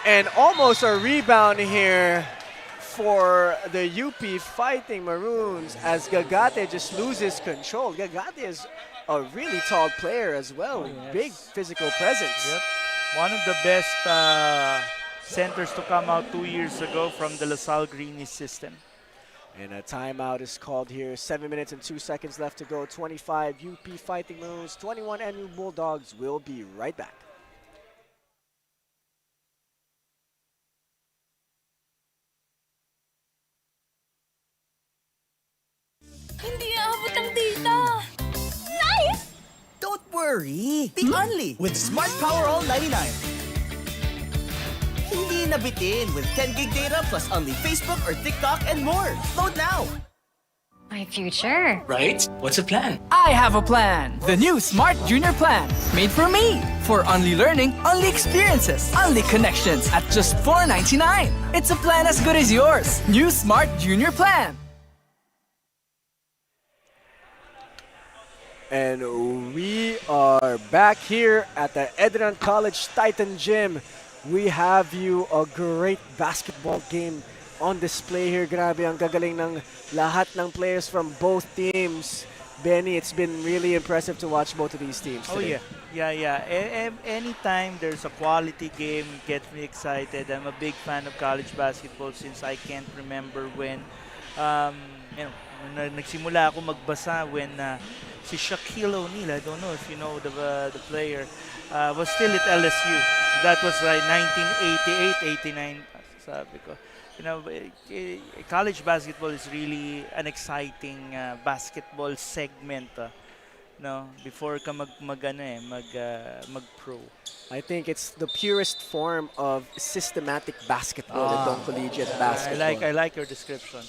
And almost a rebound here for the UP Fighting Maroons as Gagate just loses control. Gagate is a really tall player as well. Oh, yes. Big physical presence. Yep. One of the best centers to come out 2 years ago from the LaSalle Greenies system. And a timeout is called here. 7 minutes and 2 seconds left to go. 25 UP Fighting Maroons, 21 NU Bulldogs. Will be right back. Hindi aabot ang data. Nice! Don't worry. Be only with Smart Power All 99. Hindi nabitin with 10 gig data plus only Facebook or TikTok and more. Load now. My future. Right? What's the plan? I have a plan. The new Smart Junior Plan. Made for me. For only learning, only experiences, only connections at just $4.99. It's a plan as good as yours. New Smart Junior Plan. And we are back here at the ENDERUN College Titan Gym. We have you a great basketball game on display here. Grabe, ang gagaling ng lahat ng players from both teams. Benny, it's been really impressive to watch both of these teams today. Yeah. Anytime there's a quality game, gets me excited. I'm a big fan of college basketball since I can't remember when, nagsimula ako magbasa when si Shaquille O'Neal, I don't know if you know the player, was still at LSU. That was like 1988, 89, sabi ko. College basketball is really an exciting basketball segment. Before ka mag-pro. I think it's the purest form of systematic basketball, the collegiate basketball. I like your description.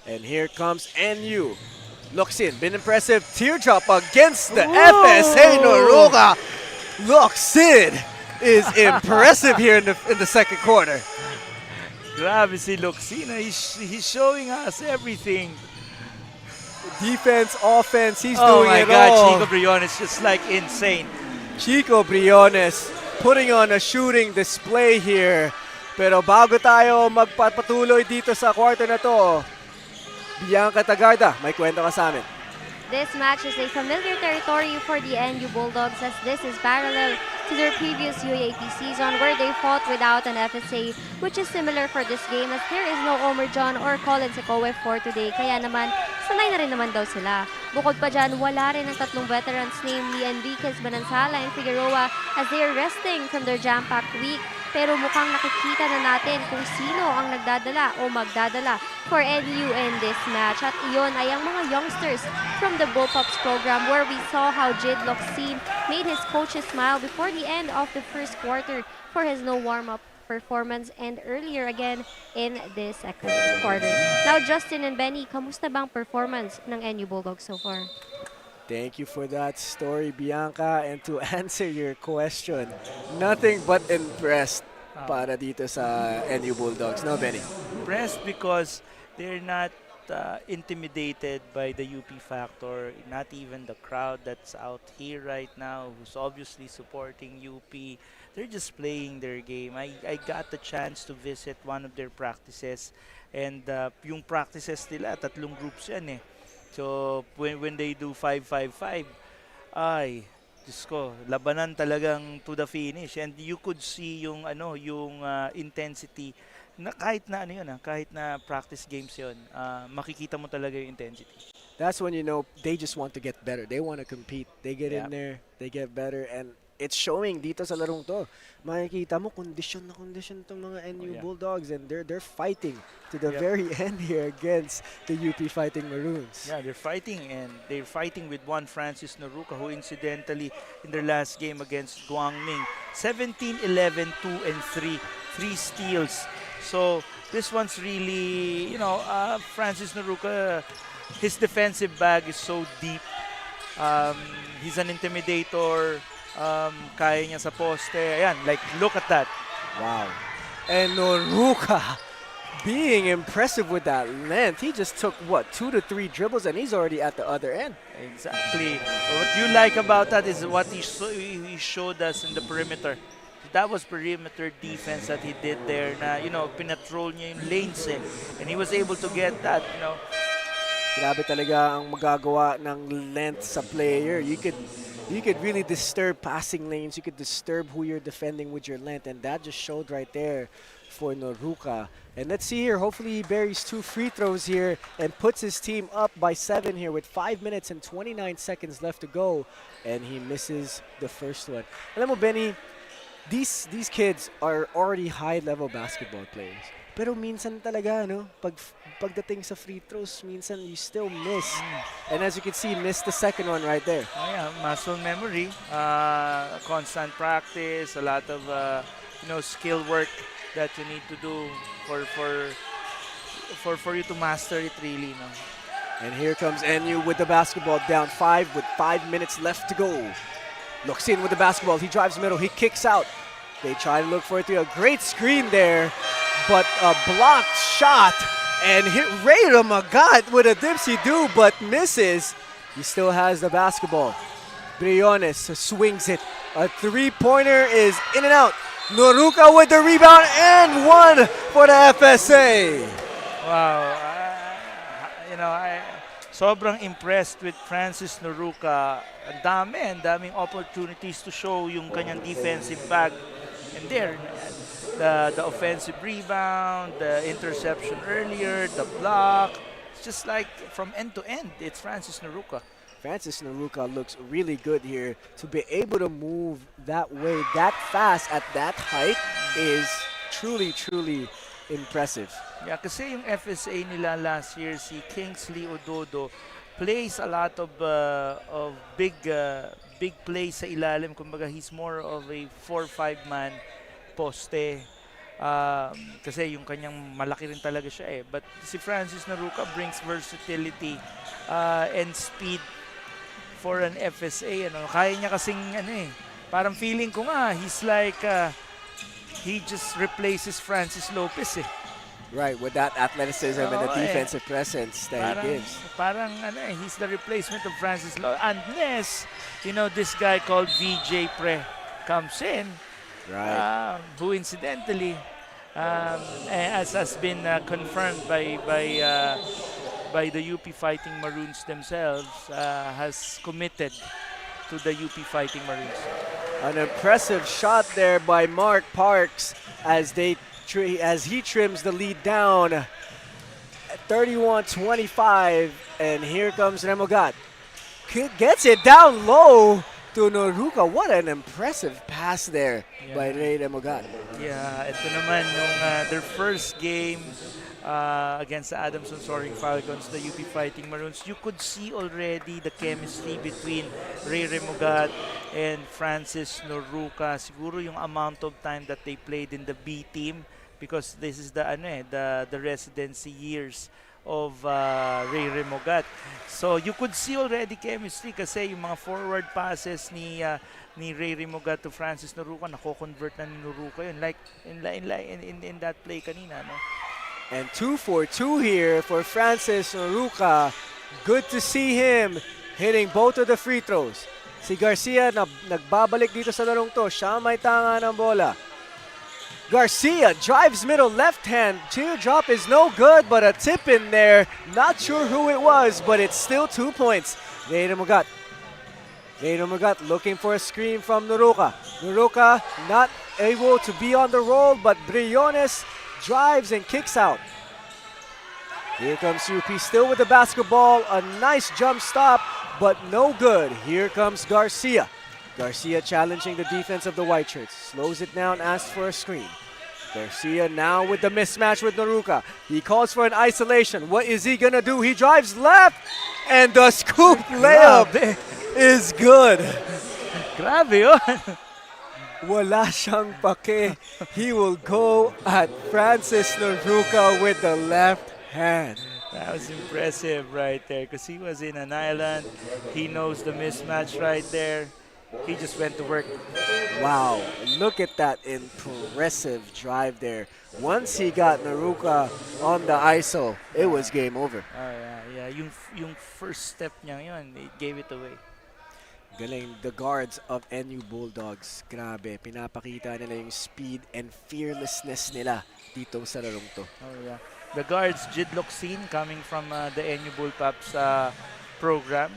And here comes NU. Looks in, been impressive. Teardrop against the FSA Noruga. Looks in is impressive here in the second quarter. Grabe si Luxina. He's showing us everything. Defense, offense, he's Oh doing my it God, all. Chico Briones just like insane. Chico Briones putting on a shooting display here. Pero bago tayo magpatuloy dito sa quarter na to, Bianca Tagarda, may kwento ka sa amin. This match is a familiar territory for the NU Bulldogs as this is parallel to their previous UAP season where they fought without an FSA, which is similar for this game as there is no Omer John or Colin Secoe for today. Kaya naman, sanay na rin naman daw sila. Bukod pa dyan, wala rin ang tatlong veterans namely Enriquez, Banansala, and Figueroa as they are resting from their jam-packed week. Pero mukhang nakikita na natin kung sino ang nagdadala o magdadala for NU in this match. At iyon ay ang mga youngsters from the Bullpups program where we saw how Jid Locsin made his coaches smile before the end of the first quarter for his no warm-up performance and earlier again in this second quarter. Now, Justin and Benny, kamusta bang performance ng NU Bulldogs so far? Thank you for that story, Bianca. And to answer your question, nothing but impressed para dito sa NU Bulldogs. No, Benny? Impressed because they're not intimidated by the UP factor, not even the crowd that's out here right now who's obviously supporting UP. They're just playing their game. I got the chance to visit one of their practices and yung practices nila, tatlong groups yan eh. So when they do 5-5-5, ay, Diyos ko, labanan talagang to the finish and you could see yung intensity na kahit na kahit na practice games 'yon, makikita mo talaga yung intensity. that's when you know they just want to get better. They want to compete. They get in Yep. there, they get better, and it's showing dito sa larong to. Makikita mo, condition na condition tong mga NU yeah. Bulldogs, and they're fighting to the Yep. very end here against the UP Fighting Maroons. Yeah, they're fighting, and they're fighting with one Francis Noruka, who incidentally in their last game against Guangming, 17-11, 2 and 3, 3 steals. So this one's really, Francis Noruka, his defensive bag is so deep. He's an intimidator. Kaya niya sa poste. Ayan, like, look at that. Wow. And Noruka being impressive with that length. He just took, 2 to 3 dribbles, and he's already at the other end. Exactly. What you like about that is what he showed us in the perimeter. That was perimeter defense that he did there na, pinatrol niya yung lanes eh. And he was able to get that, Grabe talaga ang magagawa ng length sa player. You could really disturb passing lanes. You could disturb who you're defending with your length, and that just showed right there for Noruka. And let's see here. Hopefully he buries 2 free throws here and puts his team up by 7 here with 5 minutes and 29 seconds left to go. And he misses the first one. Alam mo, Benny, these kids are already high-level basketball players. Pero minsan talaga, pagdating sa free throws, minsan you still miss. And as you can see, missed the second one right there. Oh yeah, muscle memory, constant practice, a lot of skill work that you need to do for you to master it really. No? And here comes NU with the basketball, down 5 with 5 minutes left to go. Looks in with the basketball. He drives middle. He kicks out. They try to look for it through. A great screen there, but a blocked shot. And hit Ray Ramagat with a dipsy-do, but misses. He still has the basketball. Briones swings it. A three-pointer is in and out. Noruka with the rebound and one for the FSA. Wow. Sobrang impressed with Francis Noruka. Ang daming opportunities to show yung kanyang defensive bag. And there, the offensive rebound, the interception earlier, the block. It's just like from end to end, it's Francis Noruka. Francis Noruka looks really good here. To be able to move that way, that fast, at that height is truly, truly impressive. Yeah, kasi yung FSA nila last year, si Kingsley Ododo, plays a lot of big plays sa ilalim. Kumbaga, he's more of a 4-5 man poste. Kasi yung kanyang malaki rin talaga siya eh. But si Francis Noruka brings versatility and speed for an FSA. Kaya niya kasing parang feeling ko nga, he's like, he just replaces Francis Lopez eh. Right, with that athleticism and the defensive presence that he gives. Parang he's the replacement of Francis Lopez. Unless, this guy called VJ Pre comes in. Right. Who incidentally, as has been confirmed by the UP Fighting Maroons themselves, has committed to the UP Fighting Maroons. An impressive shot there by Mark Parks as he trims the lead down at 31-25, and here comes Remogat. Gets it down low to Noruka. What an impressive pass there by Ray Remogat. Yeah, ito naman yung their first game against the Adamson Soaring Falcons, the UP Fighting Maroons. You could see already the chemistry between Ray Remogat and Francis Noruka. Siguro yung amount of time that they played in the B team, because this is the residency years of Ray Remogat. So you could see already chemistry kasi yung mga forward passes ni Ray Remogat to Francis Noruka, nako-convert na ni Noruka yun, like in that play kanina, no? And 2 for 2 here for Francis Noruka. Good to see him hitting both of the free throws. Si Garcia nagbabalik dito sa larong to. Siya may tanga ng bola. Garcia drives middle left hand. Teardrop is no good, but a tip in there. Not sure who it was, but it's still 2 points. Ray Remogat looking for a screen from Noruka. Noruka not able to be on the roll, but Briones drives and kicks out. Here comes UP still with the basketball. A nice jump stop, but no good. Here comes Garcia. Garcia challenging the defense of the White Shirts. Slows it down, asks for a screen. Garcia now with the mismatch with Naruka. He calls for an isolation. What is he gonna do? He drives left, and the scoop layup is good. Grabe yun. Wala siyang pake. He will go at Francis Naruka with the left hand. That was impressive right there because he was in an island. He knows the mismatch right there. He just went to work. Wow, look at that impressive drive there. Once he got Naruka on the ISO, it was game over. Oh yeah. Yung first step niya yun, it gave it away. Galing, the guards of NU Bulldogs. Grabe, pinapakita nila yung speed and fearlessness nila dito sa larong to. Oh yeah. The guards, Jidlok Sin coming from the NU Bullpups program.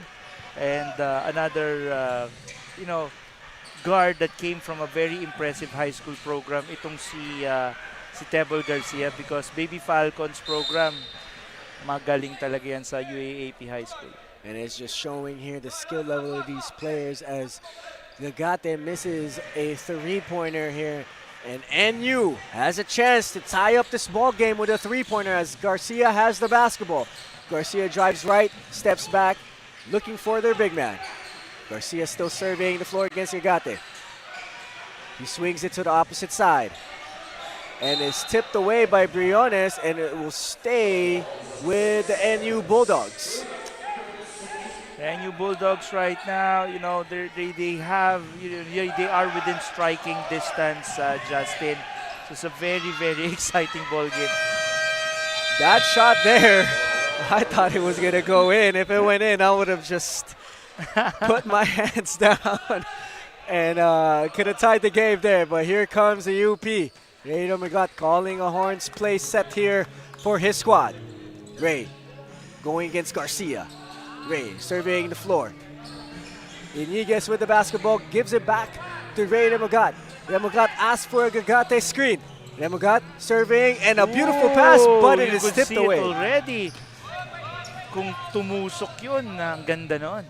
And another, guard that came from a very impressive high school program. Itong si Tebol Garcia because Baby Falcons program, magaling talaga yan sa UAAP High School. And it's just showing here the skill level of these players as Gagate misses a three-pointer here. And NU has a chance to tie up this ball game with a three-pointer as Garcia has the basketball. Garcia drives right, steps back, looking for their big man. Garcia still surveying the floor against Gagate. He swings it to the opposite side and is tipped away by Briones, and it will stay with the NU Bulldogs. The NU Bulldogs right now, they are within striking distance, Justin. So it's a very, very exciting ball game. That shot there, I thought it was going to go in. If it went in, I would have just put my hands down and could have tied the game there. But here comes the UP. Ray Magat calling a horns play set here for his squad. Ray going against Garcia. Ray surveying the floor. Iniguez with the basketball, gives it back to Ray Remogat. Remogat asks for a Gagate screen. Remogat surveying and a beautiful pass, but it is tipped away. You could see it already. Kung tumusok yun, ang ganda nun.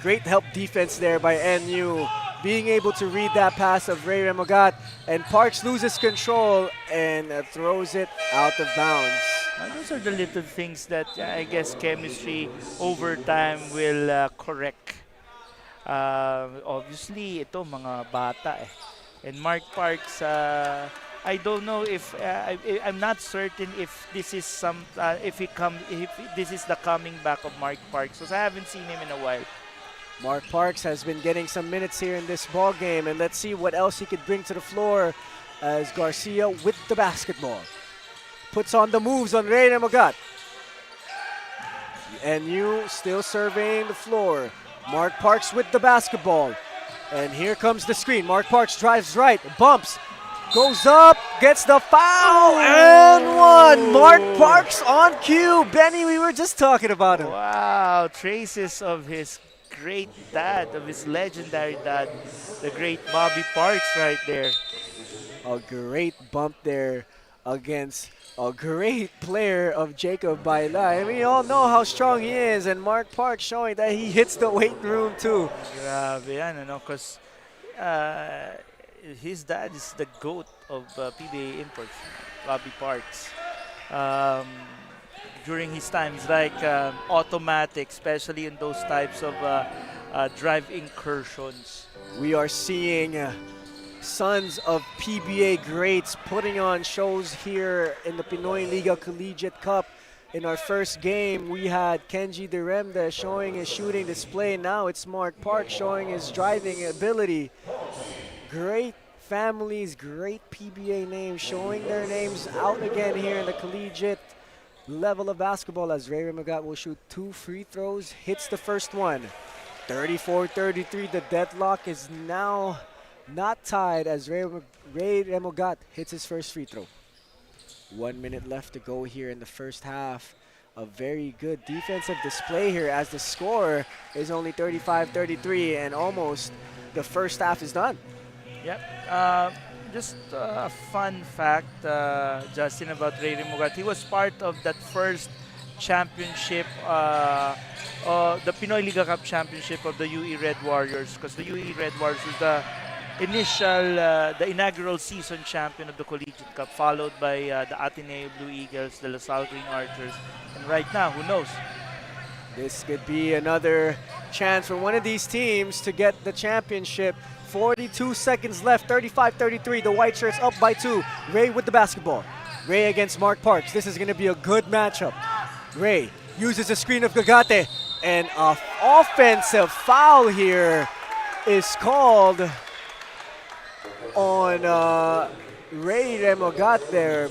Great help defense there by NU, being able to read that pass of Ray Remogat, and Parks loses control and throws it out of bounds. Those are the little things that I guess chemistry over time will correct. Obviously, ito mga bata eh. And Mark Parks, I don't know if I'm not certain if this is if this is the coming back of Mark Parks, because I haven't seen him in a while. Mark Parks has been getting some minutes here in this ball game, and let's see what else he could bring to the floor as Garcia with the basketball. Puts on the moves on Ray Remogat. NU still surveying the floor. Mark Parks with the basketball. And here comes the screen. Mark Parks drives right, bumps, goes up, gets the foul, and one. Mark Parks on cue. Benny, we were just talking about him. Wow, traces of his great dad, of his legendary dad, the great Bobby Parks right there. A great bump there against a great player of Jacob Baila. And we all know how strong he is, and Mark Parks showing that he hits the weight room too. Grabe yan, because his dad is the GOAT of PBA imports, Bobby Parks. During his time, it's like automatic, especially in those types of drive incursions. We are seeing sons of PBA greats putting on shows here in the Pinoyliga Collegiate Cup. In our first game, we had Kenji Deremda showing his shooting display. Now it's Mark Park showing his driving ability. Great families, great PBA names showing their names out again here in the collegiate level of basketball as Ray Remogat will shoot 2 free throws, hits the first one. 34-33, the deadlock is now not tied as Ray Remogat hits his first free throw. 1 minute left to go here in the first half. A very good defensive display here as the score is only 35-33 and almost the first half is done. Yep. Just a fun fact, Justin, about Ray Remogat. He was part of that first championship, the Pinoyliga Cup championship of the UE Red Warriors, because the UE Red Warriors was the inaugural season champion of the Collegiate Cup, followed by the Ateneo Blue Eagles, the LaSalle Green Archers, and right now, who knows? This could be another chance for one of these teams to get the championship. 42 seconds left, 35-33. The white shirts up by 2. Ray with the basketball. Ray against Mark Parks. This is going to be a good matchup. Ray uses a screen of Gagate, and an offensive foul here is called on Ray Remogat there.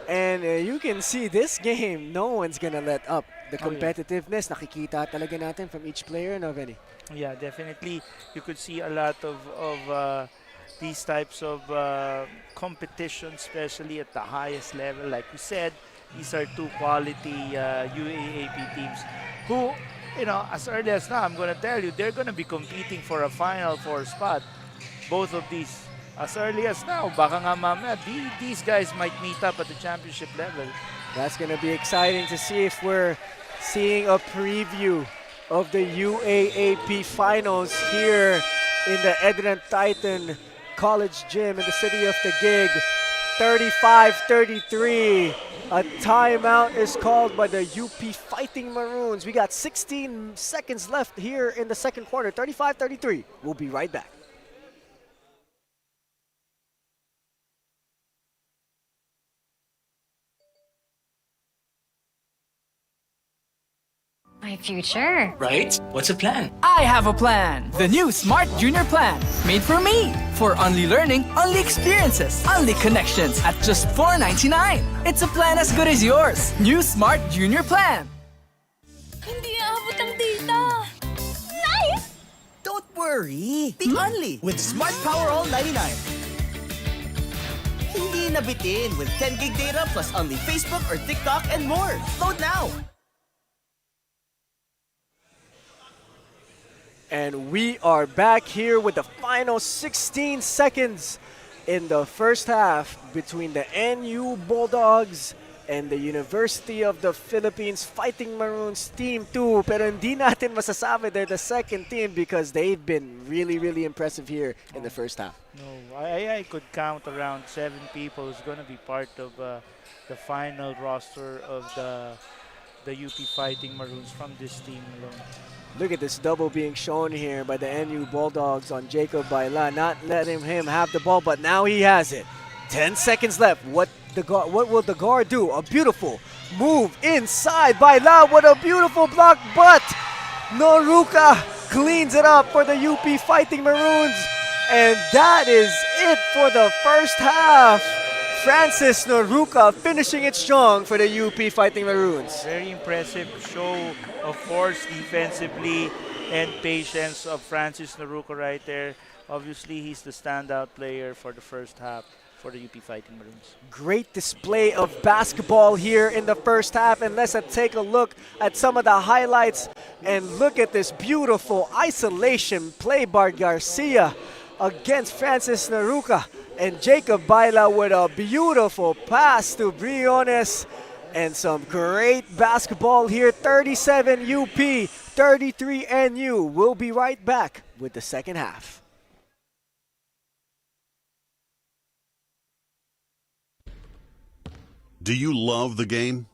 And you can see this game, no one's going to let up. The competitiveness, nakikita talaga natin from each player, no, Benny? Yeah, definitely. You could see a lot of these types of competition, especially at the highest level. Like we said, these are two quality UAAP teams who, you know, as early as now, I'm going to tell you, they're going to be competing for a Final Four spot. Both of these. As early as now, baka nga mamaya, these guys might meet up at the championship level. That's going to be exciting to see if we're seeing a preview of the UAAP finals here in the ENDERUN Titan College Gym in the city of Taguig. 35-33. A timeout is called by the UP Fighting Maroons. We got 16 seconds left here in the second quarter. 35-33. We'll be right back. My future. Right? What's a plan? I have a plan. The new Smart Junior Plan. Made for me. For only learning, only experiences, only connections at just $4.99. It's a plan as good as yours. New Smart Junior Plan. Hindi aabot ang data. Nice! Don't worry. Be only with Smart Power All 99. Hindi nabitin with 10 gig data plus only Facebook or TikTok and more. Load now. And we are back here with the final 16 seconds in the first half between the NU Bulldogs and the University of the Philippines Fighting Maroons Team 2. Pero hindi natin masasabi they're the second team because they've been really, really impressive here in the first half. No, I could count around 7 people who's going to be part of the final roster of the UP Fighting Maroons from this team alone. Look at this double being shown here by the NU Bulldogs on Jacob Baila, not letting him have the ball, but now he has it. 10 seconds left. What will the guard do? A beautiful move inside. Baila, what a beautiful block, but Noruka cleans it up for the UP Fighting Maroons. And that is it for the first half. Francis Noruka finishing it strong for the UP Fighting Maroons. Very impressive show, of course, defensively and patience of Francis Noruka right there. Obviously, he's the standout player for the first half for the UP Fighting Maroons. Great display of basketball here in the first half. And let's take a look at some of the highlights. And look at this beautiful isolation play by Garcia against Francis Noruka. And Jacob Baila with a beautiful pass to Briones. And some great basketball here. 37 UP, 33 NU. We'll be right back with the second half. Do you love the game?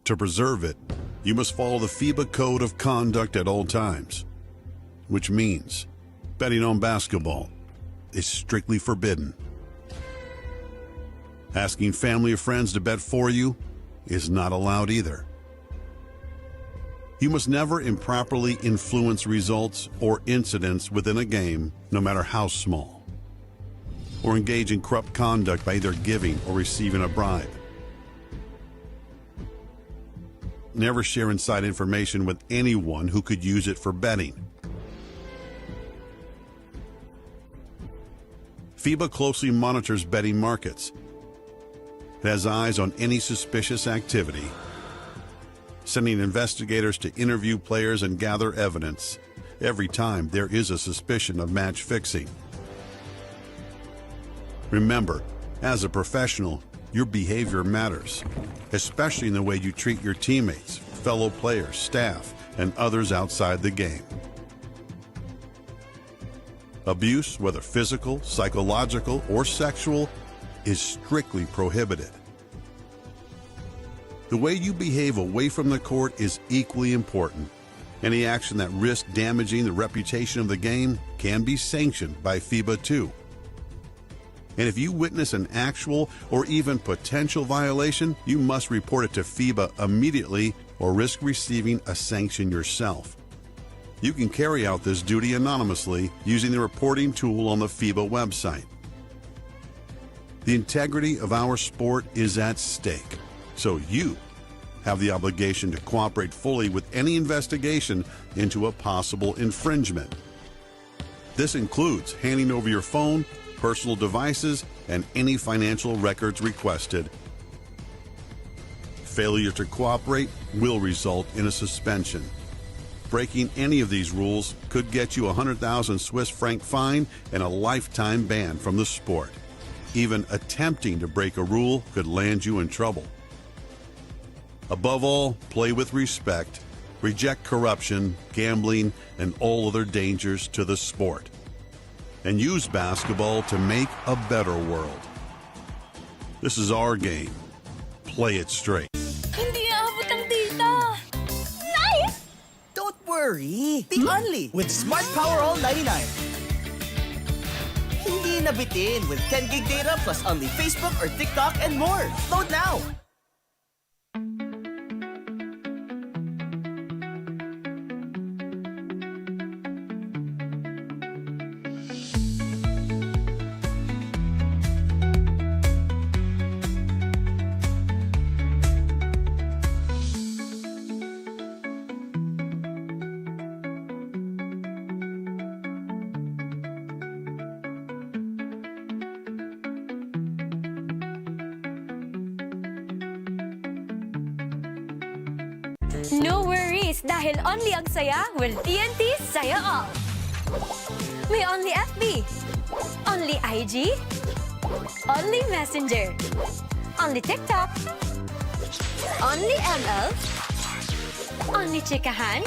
To preserve it, you must follow the FIBA Code of Conduct at all times, which means betting on basketball is strictly forbidden. Asking family or friends to bet for you is not allowed either. You must never improperly influence results or incidents within a game, no matter how small, or engage in corrupt conduct by either giving or receiving a bribe. Never share inside information with anyone who could use it for betting. FIBA closely monitors betting markets. It has eyes on any suspicious activity, sending investigators to interview players and gather evidence every time there is a suspicion of match fixing. Remember, as a professional, your behavior matters, especially in the way you treat your teammates, fellow players, staff, and others outside the game. Abuse, whether physical, psychological, or sexual, is strictly prohibited. The way you behave away from the court is equally important. Any action that risks damaging the reputation of the game can be sanctioned by FIBA 2. And if you witness an actual or even potential violation, you must report it to FIBA immediately or risk receiving a sanction yourself. You can carry out this duty anonymously using the reporting tool on the FIBA website. The integrity of our sport is at stake, so you have the obligation to cooperate fully with any investigation into a possible infringement. This includes handing over your phone, personal devices, and any financial records requested. Failure to cooperate will result in a suspension. Breaking any of these rules could get you a 100,000 Swiss franc fine and a lifetime ban from the sport. Even attempting to break a rule could land you in trouble. Above all, play with respect, reject corruption, gambling, and all other dangers to the sport, and use basketball to make a better world. This is our game. Play it straight. Hindi aabot ang data! Nice! Don't worry. Be only with Smart Power All 99. Hindi nabitin with 10 gig data plus only Facebook or TikTok and more. Load now. No worries, dahil only ang saya will TNT Saya All. May only FB, only IG, only Messenger, only TikTok, only ML, only Chikahan,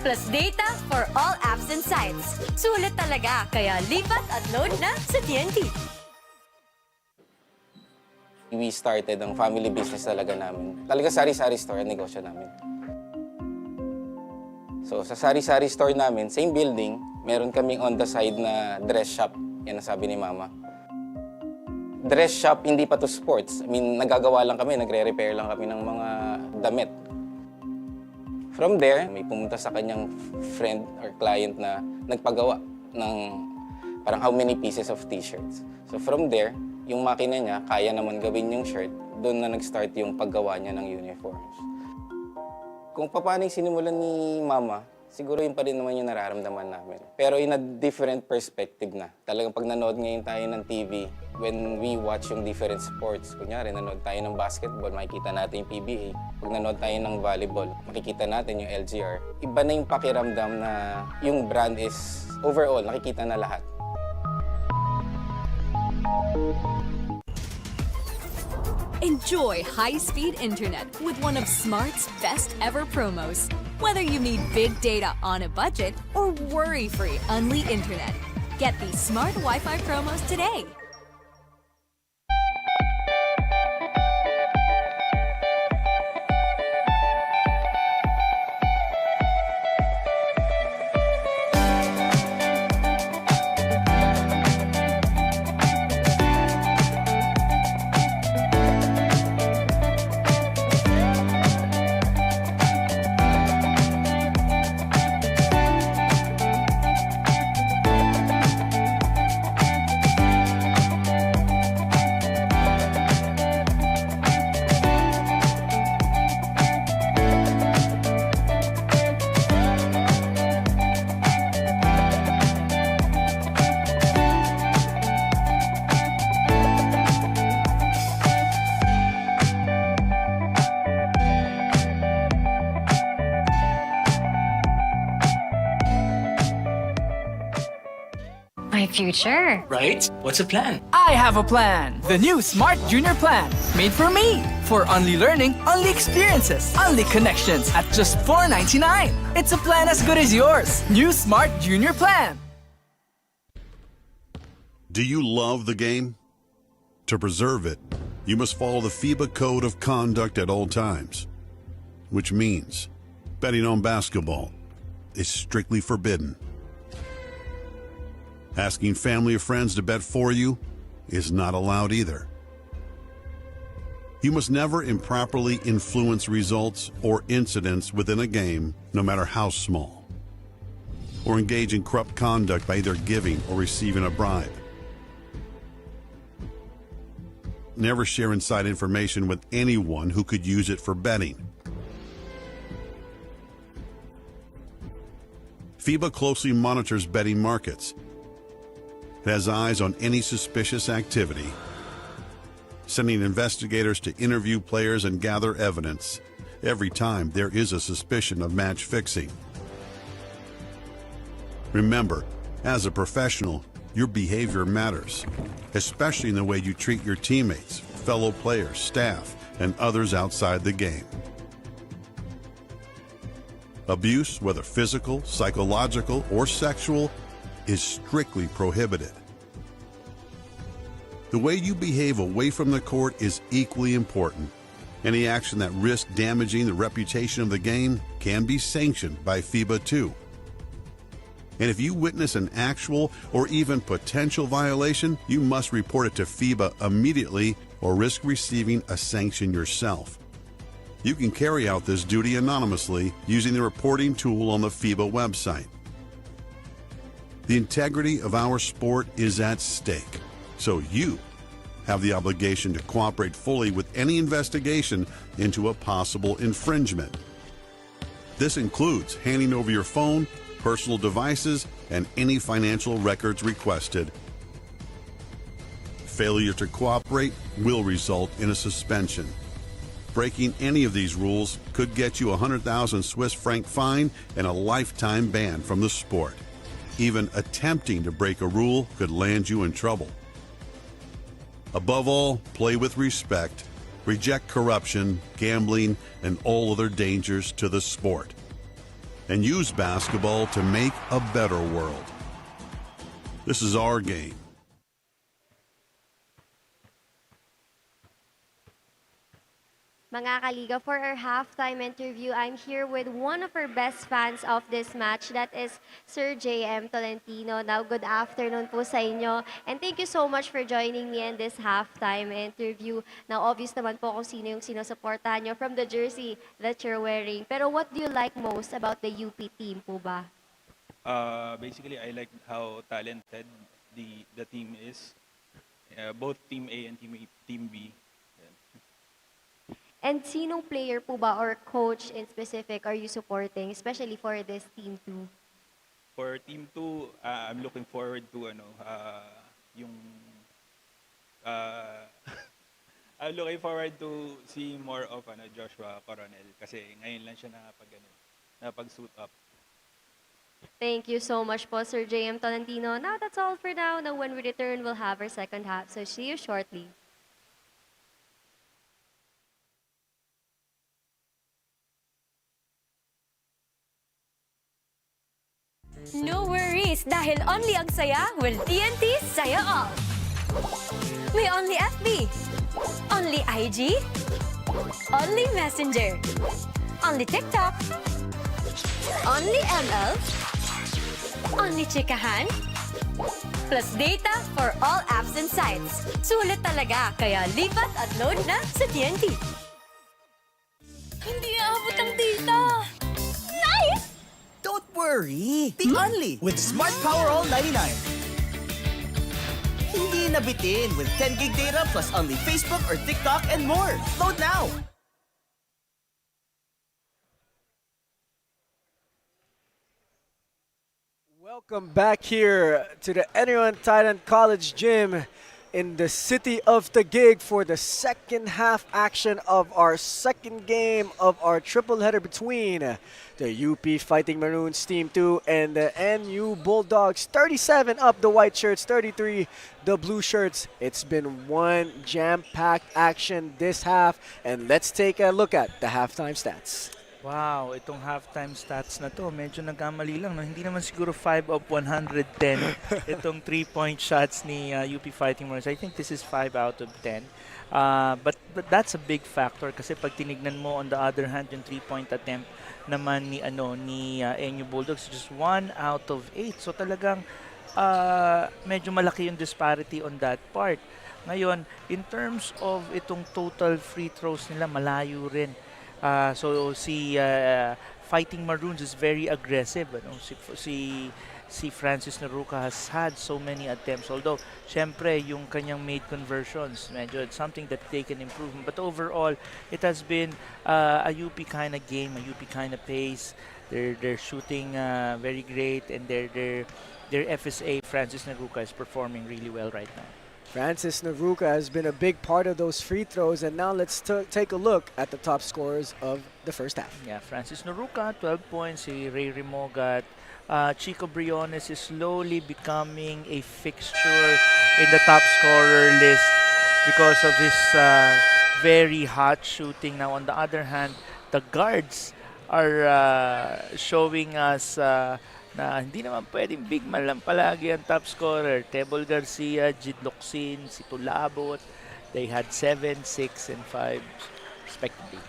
plus data for all apps and sites. Sulit talaga, kaya lipat at load na sa TNT. We started ang family business talaga namin. Talaga sari-sari store ang negosyo namin. So sa sari-sari store namin, same building, meron kaming on the side na dress shop. Yan ang sabi ni Mama. Dress shop, hindi pa to sports. I mean, nagagawa lang kami, nagre-repair lang kami ng mga damit. From there, may pumunta sa kanyang friend or client na nagpagawa ng parang how many pieces of t-shirts. So from there, yung makina niya, kaya naman gawin yung shirt, doon na nag-start yung paggawa niya ng uniforms. Kung paano yung sinimulan ni Mama, siguro yun pa rin naman yung nararamdaman namin. Pero in a different perspective na. Talagang pag nanood ngayon tayo ng TV, when we watch yung different sports, kunyari nanood tayo ng basketball, makikita natin yung PBA. Pag nanood tayo ng volleyball, makikita natin yung LGR. Iba na yung pakiramdam na yung brand is overall, nakikita na lahat. Enjoy high-speed internet with one of Smart's best ever promos. Whether you need big data on a budget or worry-free Unli internet, get these Smart Wi-Fi promos today. future. Right? What's a plan? I have a plan. The new Smart Junior Plan. Made for me. For only learning, only experiences, only connections at just $4.99. It's a plan as good as yours. New Smart Junior Plan. Do you love the game? To preserve it, you must follow the FIBA Code of Conduct at all times, which means betting on basketball is strictly forbidden. Asking family or friends to bet for you is not allowed either. You must never improperly influence results or incidents within a game, no matter how small, or engage in corrupt conduct by either giving or receiving a bribe. Never share inside information with anyone who could use it for betting. FIBA closely monitors betting markets. It has eyes on any suspicious activity, sending investigators to interview players and gather evidence every time there is a suspicion of match fixing. Remember, as a professional, your behavior matters, especially in the way you treat your teammates, fellow players, staff, and others outside the game. Abuse, whether physical, psychological, or sexual, is strictly prohibited. The way you behave away from the court is equally important. Any action that risks damaging the reputation of the game can be sanctioned by FIBA too. And if you witness an actual or even potential violation, you must report it to FIBA immediately or risk receiving a sanction yourself. You can carry out this duty anonymously using the reporting tool on the FIBA website. The integrity of our sport is at stake, so you have the obligation to cooperate fully with any investigation into a possible infringement. This includes handing over your phone, personal devices, and any financial records requested. Failure to cooperate will result in a suspension. Breaking any of these rules could get you a 100,000 Swiss franc fine and a lifetime ban from the sport. Even attempting to break a rule could land you in trouble. Above all, play with respect, reject corruption, gambling, and all other dangers to the sport, and use basketball to make a better world. This is our game. Mga kaliga, for our halftime interview, I'm here with one of our best fans of this match, that is Sir J.M. Tolentino. Now, good afternoon po sa inyo. And thank you so much for joining me in this halftime interview. Now, obvious naman po kung sino yung sinusuportahan nyo from the jersey that you're wearing. Pero what do you like most about the UP team po ba? Basically, I like how talented the team is. Both Team A and Team B. And sinong player po ba or coach in specific are you supporting, especially for this Team 2? For Team 2, I'm looking forward to yung I'm looking forward to seeing more of Joshua Coronel kasi ngayon lang siya napag-suit up. Thank you so much po, Sir J.M. Tolentino. Now, that's all for now. Now, when we return, we'll have our second half. So, see you shortly. No worries, dahil only ang saya will TNT Saya All. May only FB, only IG, only Messenger, only TikTok, only ML, only Chikahan, plus data for all apps and sites. Sulit talaga, kaya lipat at load na sa TNT. Hindi aabot ang data. Nice! Don't worry! Be only with Smart Power All 99. Hindi nabitin with 10 gig data plus only Facebook or TikTok and more. Load now! Welcome back here to the ENDERUN Titan College Gym. in the city of Taguig for the second half action of our second game of our triple header between the UP Fighting Maroons Team 2 and the NU Bulldogs. 37 up the white shirts, 33 the blue shirts. It's been one jam-packed action this half, and let's take a look at the halftime stats. Wow, itong halftime stats na to, medyo nagkamali lang. No? Hindi naman siguro 5 of 110 itong 3-point shots ni UP Fighting Maroons. I think this is 5 out of 10. But that's a big factor kasi pag tinignan mo on the other hand yung 3-point attempt naman ni NU Bulldogs, just 1 out of 8. So talagang medyo malaki yung disparity on that part. Ngayon, in terms of itong total free throws nila, malayo rin. So si Fighting Maroons is very aggressive. Ano? Si Francis Naruca has had so many attempts. Although, syempre, yung kanyang made conversions, medyo it's something that they can improve. But overall, it has been a UP kind of game, a UP kind of pace. They're shooting very great, and their FSA, Francis Naruca, is performing really well right now. Francis Naruca has been a big part of those free throws, and now let's take a look at the top scorers of the first half. Yeah, Francis Naruca, 12 points. Si Ray Remogat. Chico Briones is slowly becoming a fixture in the top scorer list because of his very hot shooting. Now, on the other hand, the guards are showing us na hindi naman pwedeng big man lang palagi ang top scorer. Tebol Garcia, Jid Locsin, si Tulabot, they had 7, 6, and 5 respectively.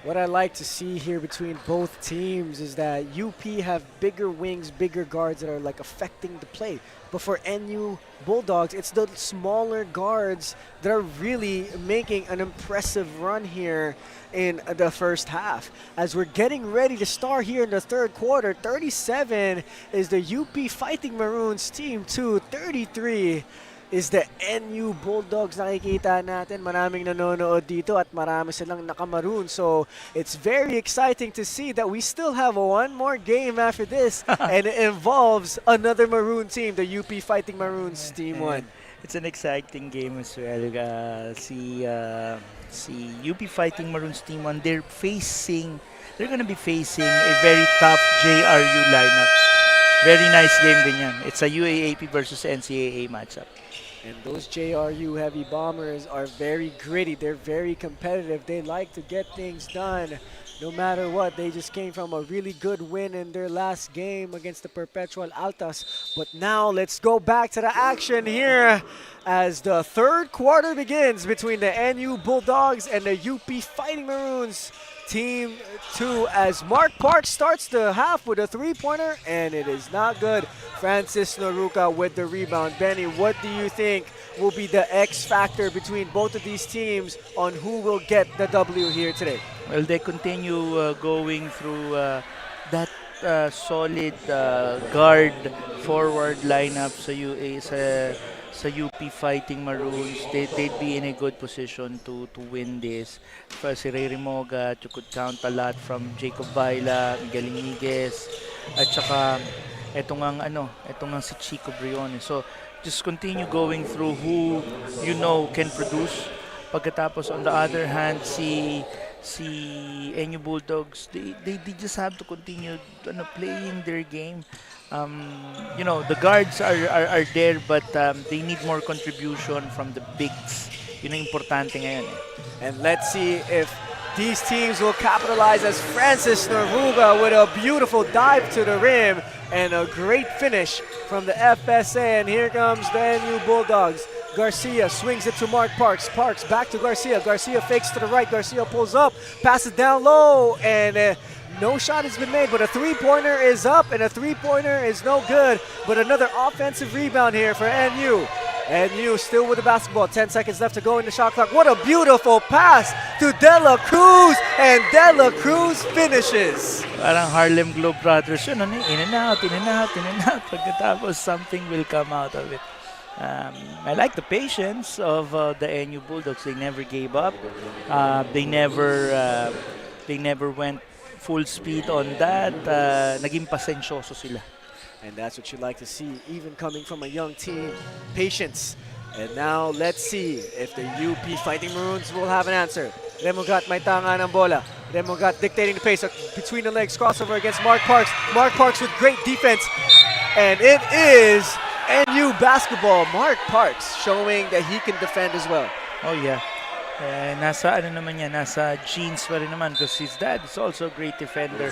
What I like to see here between both teams is that UP have bigger wings, bigger guards that are like affecting the play. But for NU Bulldogs, it's the smaller guards that are really making an impressive run here in the first half. As we're getting ready to start here in the third quarter, 37 is the UP Fighting Maroons Team 2, 33 is the NU Bulldogs. Nakikita natin maraming nanonood dito at marami silang nakamaroon. So it's very exciting to see that we still have one more game after this and it involves another Maroon team, the UP Fighting Maroons Team 1. It's an exciting game as well. Si UP Fighting Maroons Team 1, they're going to be facing a very tough JRU lineup. Very nice game din yan. It's a UAAP versus NCAA matchup. And those JRU Heavy Bombers are very gritty. They're very competitive. They like to get things done no matter what. They just came from a really good win in their last game against the Perpetual Altas. But now let's go back to the action here as the third quarter begins between the NU Bulldogs and the UP Fighting Maroons Team 2 as Mark Parks starts the half with a three-pointer, and it is not good. Francis Naruca with the rebound. Benny, what do you think will be the X factor between both of these teams on who will get the W here today? Well, they continue going through that solid guard forward lineup sa UP Fighting Maroons. They'd be in a good position to win this. For si Ray Remoga, you could count a lot from Jacob Baila, Miguel Iniguez, at saka etong ang si Chico Briones. So just continue going through who you know can produce. Pagkatapos on the other hand, si NU Bulldogs, they just have to continue playing their game. The guards are there, but they need more contribution from the bigs. Yun ang importante ngayon. And let's see if these teams will capitalize as Francis Naruga with a beautiful dive to the rim and a great finish from the FSA. And here comes the NU Bulldogs. Garcia swings it to Mark Parks. Parks back to Garcia. Garcia fakes to the right. Garcia pulls up, passes down low, and no shot has been made, but a three-pointer is up, and a three-pointer is no good. But another offensive rebound here for NU. NU still with the basketball. 10 seconds left to go in the shot clock. What a beautiful pass to De La Cruz, and De La Cruz finishes. Parang Harlem Globetrotters yun. In and out, in and out, in and out. Pagkatapos, something will come out of it. I like the patience of the NU Bulldogs. They never gave up. They never went full speed on that. Naging pasensyoso sila. And that's what you like to see, even coming from a young team. Patience. And now let's see if the UP Fighting Maroons will have an answer. Remogat may tanga ng bola. Remogat dictating the pace between the legs, crossover against Mark Parks. Mark Parks with great defense. And it is NU basketball. Mark Parks showing that he can defend as well. Oh yeah. Nasa ano naman yan, nasa genes pa rin naman because his dad is also a great defender.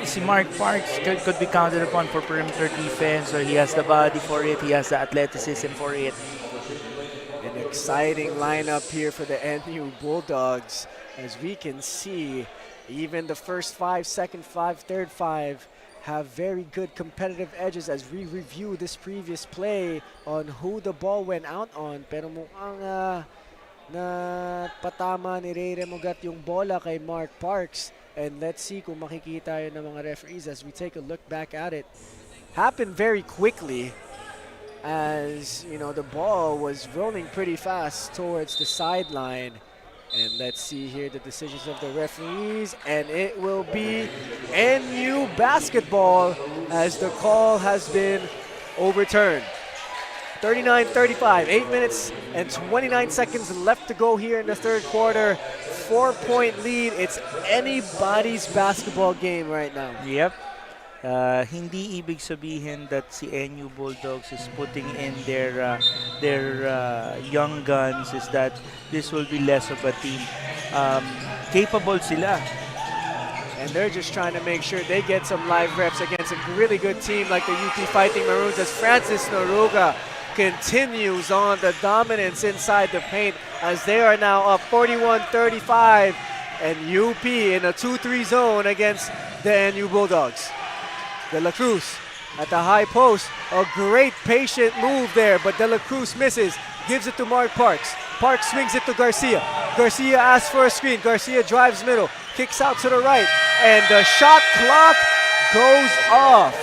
Si Mark Parks could be counted upon for perimeter defense, so he has the body for it, he has the athleticism for it. An exciting lineup here for the NU Bulldogs. As we can see, even the first 5, second 5, third 5 have very good competitive edges as we review this previous play on who the ball went out on. Pero mukhang na patama ni Ray Remogat yung bola kay Mark Parks. And let's see kung makikita yun ng mga referees as we take a look back at it. Happened very quickly as, you know, the ball was rolling pretty fast towards the sideline. And let's see here the decisions of the referees, and it will be NU basketball as the call has been overturned. 39-35, 8 minutes and 29 seconds left to go here in the third quarter. 4-point lead. It's anybody's basketball game right now. Yep. Hindi ibig sabihin that si NU Bulldogs is putting in their young guns is that this will be less of a team. Capable sila. And they're just trying to make sure they get some live reps against a really good team like the UP Fighting Maroons as Francis Noruga continues on the dominance inside the paint as they are now up 41-35 and UP in a 2-3 zone against the NU Bulldogs. De La Cruz at the high post, a great patient move there, but De La Cruz misses, gives it to Mark Parks. Parks swings it to Garcia. Garcia asks for a screen. Garcia drives middle, kicks out to the right, and the shot clock goes off.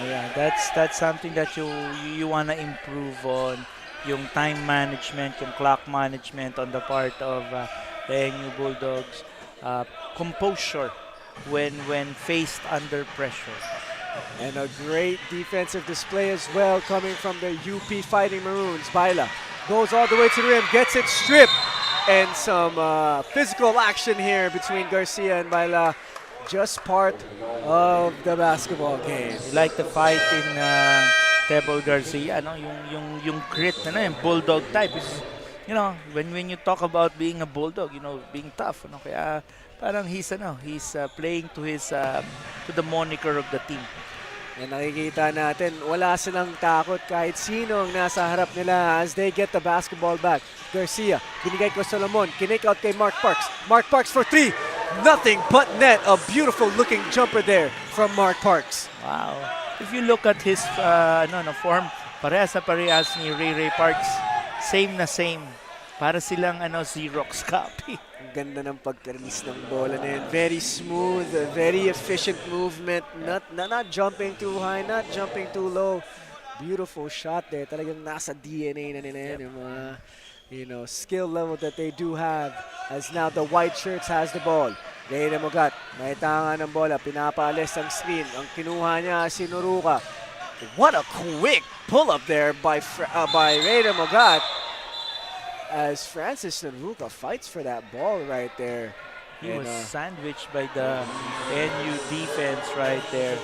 Yeah, that's something that you want to improve on, yung time management, yung clock management on the part of the NU Bulldogs. Composure when faced under pressure. And a great defensive display as well coming from the UP Fighting Maroons. Baila goes all the way to the rim, gets it stripped, and some physical action here between Garcia and Baila. Just part of the basketball game. Like the fight in Tebol Garcia, no? yung grit, yung bulldog type is, you know, when you talk about being a bulldog, you know, being tough, no? Kaya parang he's playing to his to the moniker of the team. And nakikita natin, wala silang takot kahit sino ang nasa harap nila as they get the basketball back. Garcia, binigay ko Solomon, kinik out kay Mark Parks. Mark Parks for 3, nothing but net. A beautiful looking jumper there from Mark Parks. Wow. If you look at his form, parehas na parehas ni Ray Parks. Same na same. Para silang Xerox copy. Ang ganda ng pagka-release ng bola na yun. Very smooth, very efficient movement. Not jumping too high, not jumping too low. Beautiful shot there. Talagang nasa DNA na nila yan. Yung mga, you know, skill level that they do have. As now the white shirts has the ball. Ray Remogat, may tanga ng bola. Pinapaalis ang screen. Ang kinuha niya si Noruka. What a quick pull-up there by Ray Remogat. As Francis Noruka fights for that ball right there. He was sandwiched by the NU defense right there.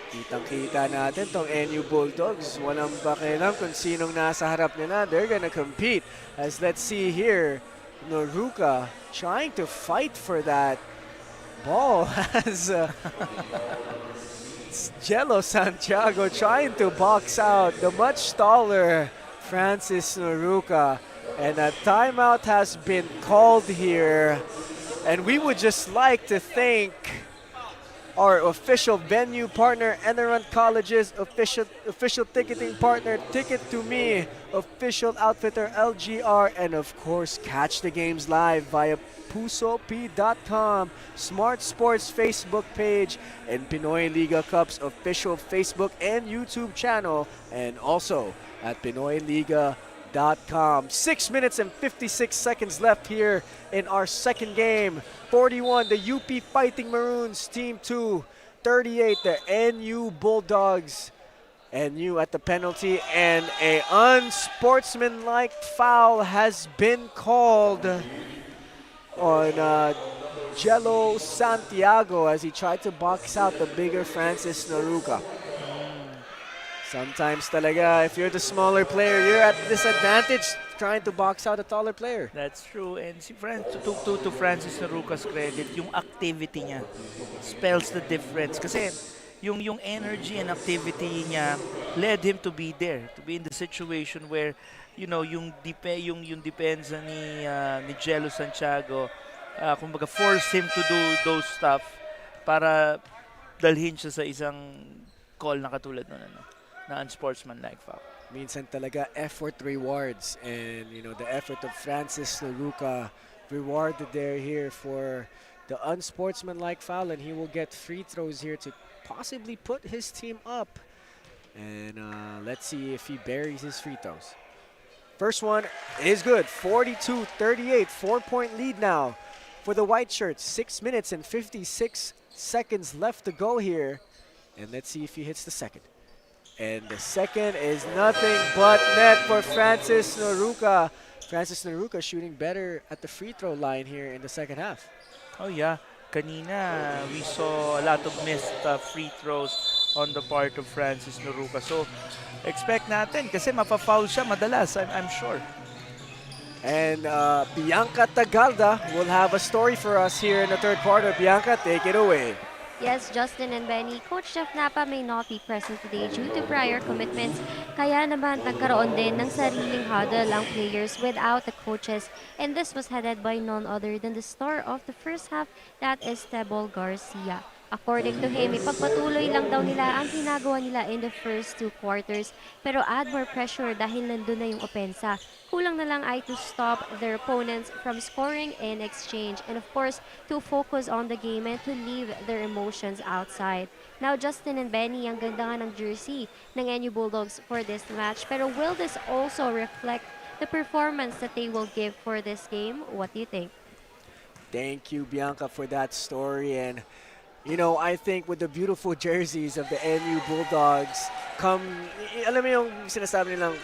Kitang-kita natin tong NU Bulldogs. Walang pakialam kung sinong nasa harap nila. They're gonna compete. As let's see here, Noruka trying to fight for that ball as Jello Santiago trying to box out the much taller Francis Noruka. And a timeout has been called here. And we would just like to thank our official venue partner, ENDERUN College's official ticketing partner, Ticket to Me, official outfitter, LGR, and of course, catch the games live via pusop.com, Smart Sports Facebook page, and Pinoyliga Cup's official Facebook and YouTube channel, and also at Pinoyliga.com. 6 minutes and 56 seconds left here in our second game. 41, the UP Fighting Maroons, Team 2. 38, the NU Bulldogs, NU at the penalty, and a unsportsmanlike foul has been called on Jello Santiago as he tried to box out the bigger Francis Naruka. Sometimes talaga, if you're the smaller player, you're at disadvantage trying to box out a taller player. That's true. And si to Francis Naruka's credit, yung activity niya spells the difference. Kasi yung energy and activity niya led him to be there, to be in the situation where, you know, yung depensa ni Jello Santiago, kumbaga force him to do those stuff para dalhin siya sa isang call na katulad nun, na unsportsmanlike foul. Minsan talaga effort rewards, and you know the effort of Francis Naruka rewarded there here for the unsportsmanlike foul, and he will get free throws here to possibly put his team up. And let's see if he buries his free throws. First one is good. 42-38, 4-point lead now for the white shirts. 6 minutes and 56 seconds left to go here, and let's see if he hits the second. And the second is nothing but net for Francis Naruka. Francis Naruka shooting better at the free throw line here in the second half. Oh yeah, kanina we saw a lot of missed free throws on the part of Francis Naruka. So expect natin kasi mapafoul siya madalas, I'm sure. And Bianca Tagalda will have a story for us here in the third quarter. Bianca, take it away. Yes, Justin and Benny, Coach Jeff Napa may not be present today due to prior commitments. Kaya naman nagkaroon din ng sariling huddle ang players without the coaches. And this was headed by none other than the star of the first half, that is Tebol Garcia. According to him, ipagpatuloy lang daw nila ang ginagawa nila in the first 2 quarters. Pero add more pressure dahil nandun na yung opensa. Kulang na lang ay to stop their opponents from scoring in exchange. And of course, to focus on the game and to leave their emotions outside. Now, Justin and Benny, ang ganda nga ng jersey ng NU Bulldogs for this match. Pero will this also reflect the performance that they will give for this game? What do you think? Thank you, Bianca, for that story. And you know, I think with the beautiful jerseys of the NU Bulldogs alam mo yung sinasabi nilang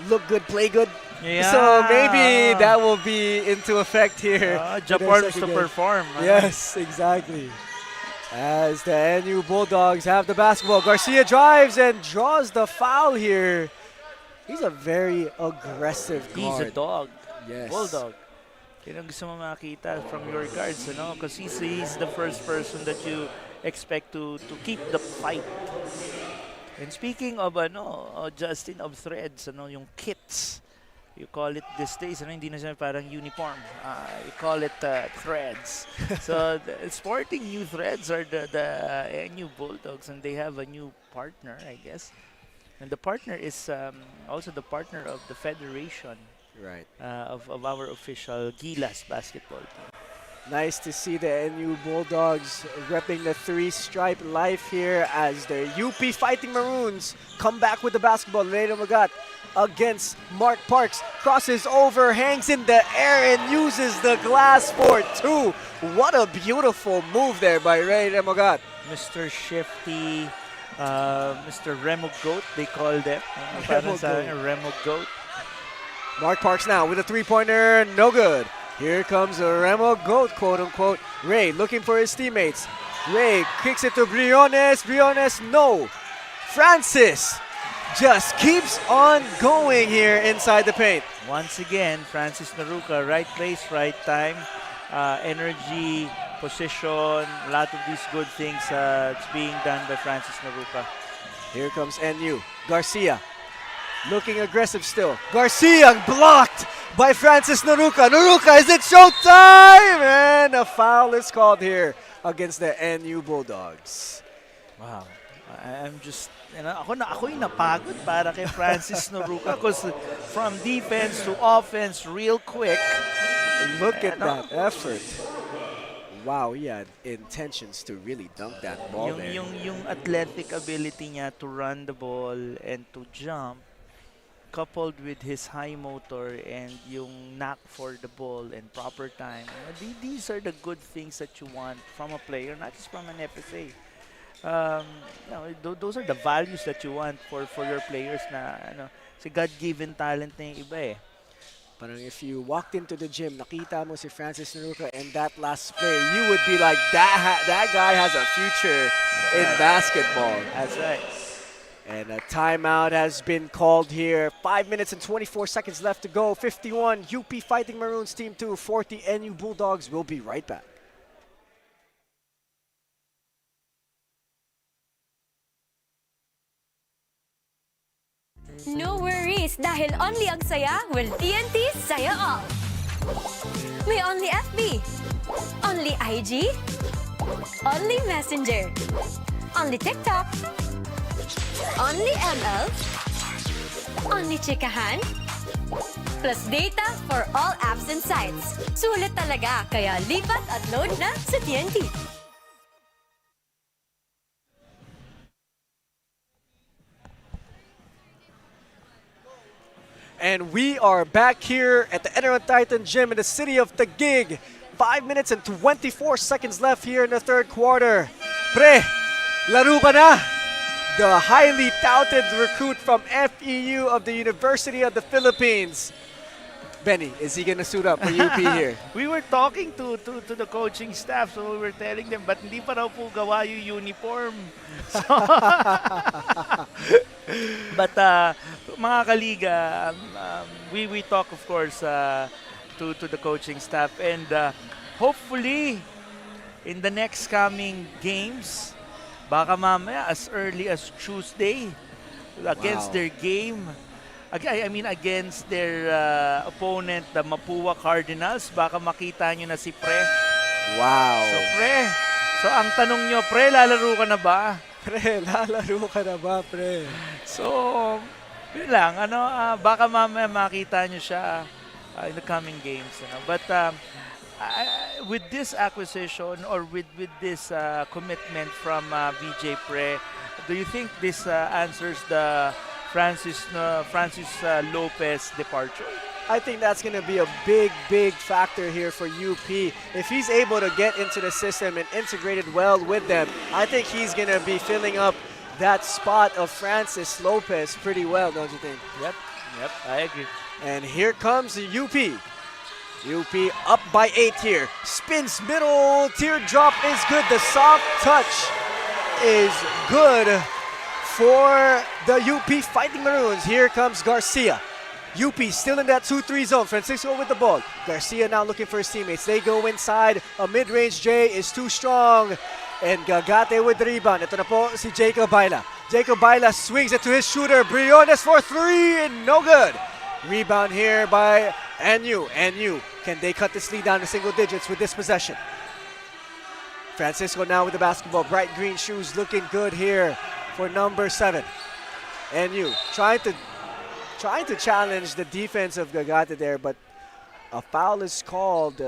look good, play good. Yeah. So maybe that will be into effect here. Japan to perform. Yes, exactly. As the NU Bulldogs have the basketball, Garcia drives and draws the foul here. He's a very aggressive guard. He's a dog. Yes. Bulldog. Yun ang gusto mo makita from your guards, because he's the first person that you expect to keep the fight. And speaking of Justin, of threads, yung kits, you call it these days, hindi na siya parang uniform. You call it threads. So sporting new threads are the NU Bulldogs, and they have a new partner, I guess. And the partner is also the partner of the federation. Right. Of our official Gilas basketball team. Nice to see the NU Bulldogs repping the 3-stripe life here as the UP Fighting Maroons come back with the basketball. Reyna Magat against Mark Parks. Crosses over, hangs in the air, and uses the glass for 2. What a beautiful move there by Reyna Magat. Mr. Shifty, Mr. Remo Goat, they call them. Remo Goat. Mark Parks now with a 3-pointer, no good. Here comes a Remo Goat, quote-unquote. Ray looking for his teammates. Ray kicks it to Briones. Briones, no. Francis just keeps on going here inside the paint. Once again, Francis Naruka, right place, right time. Energy, position, a lot of these good things it's being done by Francis Naruka. Here comes NU. Garcia. Looking aggressive still. Garcia blocked by Francis Naruka. Naruka, is it showtime? And a foul is called here against the NU Bulldogs. Wow. I'm just, ako'y napagod para kay Francis Naruka because from defense to offense real quick. Look at that effort. Wow, he had intentions to really dunk that ball there. Yung athletic ability niya to run the ball and to jump, coupled with his high motor and yung knack for the ball and proper time. These are the good things that you want from a player, not just from an FSA. Those are the values that you want for your players na ano, si God-given talent na yung iba eh. Parang if you walked into the gym, nakita mo si Francis Naruca and that last play, you would be like, that guy has a future in basketball. That's right. And a timeout has been called here. 5 minutes and 24 seconds left to go. 51 UP Fighting Maroons Team 2, 40 NU Bulldogs. We'll be right back. No worries dahil only ang saya will TNT Saya All. May only FB, only IG, only Messenger, only TikTok, only ML, only chikahan, plus data for all apps and sites. Sulit talaga, kaya lipat at load na sa TNT. And we are back here at the ENDERUN Titan Gym in the city of Taguig. 5 minutes and 24 seconds left here in the third quarter. Pre, laro ka na! The highly touted recruit from FEU of the University of the Philippines. Benny, is he going to suit up for UP here? We were talking to the coaching staff, so we were telling them, but hindi pa raw po gawa yung uniform. So, but mga kaliga, we talk of course to the coaching staff, and hopefully in the next coming games, baka mamaya as early as Tuesday against their game. I mean against their opponent, the Mapua Cardinals, baka makita nyo na si Pre. Wow. So Pre, so ang tanong nyo, Pre, lalaro ka na ba? Pre, lalaro ka na ba, Pre? So, yun lang, baka mamaya makita nyo siya in the coming games. But with this acquisition or with this commitment from VJ Pre, do you think this answers the Francis Lopez departure? I think that's going to be a big factor here for UP. If he's able to get into the system and integrated well with them, I think he's going to be filling up that spot of Francis Lopez pretty well, don't you think? Yep, I agree. And here comes the UP. UP up by 8 here. Spins middle, teardrop is good. The soft touch is good for the UP Fighting Maroons. Here comes Garcia. UP still in that 2-3 zone. Francisco with the ball. Garcia now looking for his teammates. They go inside. A mid-range J is too strong. And Gagate with the rebound. Ito na po si Jacob Baila. Jacob Baila swings it to his shooter. Briones for 3 and no good. Rebound here by NU. NU, can they cut this lead down to single digits with this possession? Francisco now with the basketball. Bright green shoes looking good here for number 7. NU trying to challenge the defense of Gagate there, but a foul is called.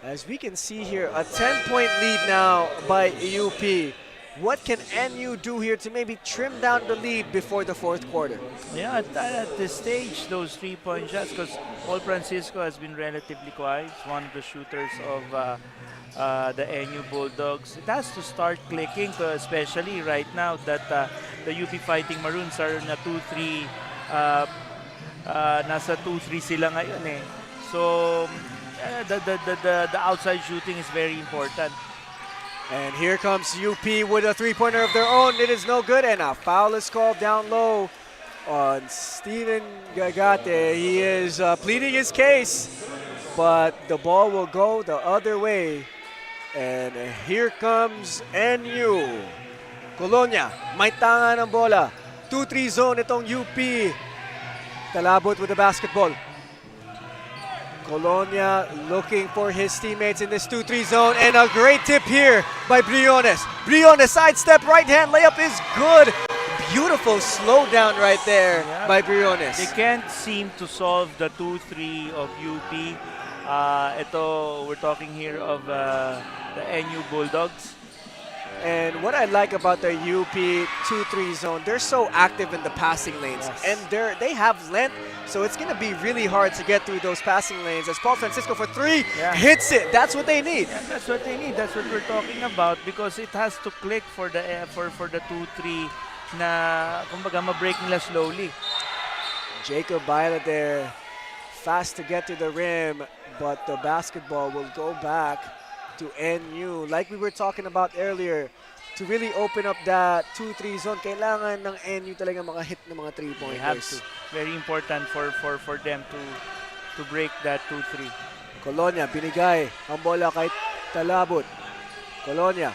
As we can see here, a 10-point lead now by UP. What can NU do here to maybe trim down the lead before the fourth quarter? Yeah, at this stage, those 3-point shots, because Paul Francisco has been relatively quiet. He's one of the shooters of the NU Bulldogs. It has to start clicking, especially right now that the UP Fighting Maroons are na 2-3, nasa 2-3 sila ngayon eh. So the outside shooting is very important. And here comes UP with a 3-pointer of their own. It is no good, and a foul is called down low on Steven Gagate. He is pleading his case, but the ball will go the other way. And here comes NU. Colonia, may tanga ng bola. 2-3 zone itong UP. Talabot with the basketball. Colonia looking for his teammates in this 2-3 zone, and a great tip here by Briones. Briones sidestep, right hand layup is good. Beautiful slowdown right there by Briones. They can't seem to solve the 2-3 of UP. We're talking here of the NU Bulldogs. And what I like about the UP 2-3 zone, they're so active in the passing lanes. And they have length, so it's going to be really hard to get through those passing lanes. As Paul Francisco for 3 hits it. That's what they need. Yeah, that's what they need. That's what we're talking about because it has to click for the for the 2-3 na kumbaga ma-break nila slowly. Jacob Baila there, fast to get to the rim, but the basketball will go back to NU. Like we were talking about earlier, to really open up that 2-3 zone, kailangan ng NU talaga makahit ng mga 3-pointers. They have to. Very important for them to break that 2-3. Colonia, binigay ang bola kay Talabot. Colonia,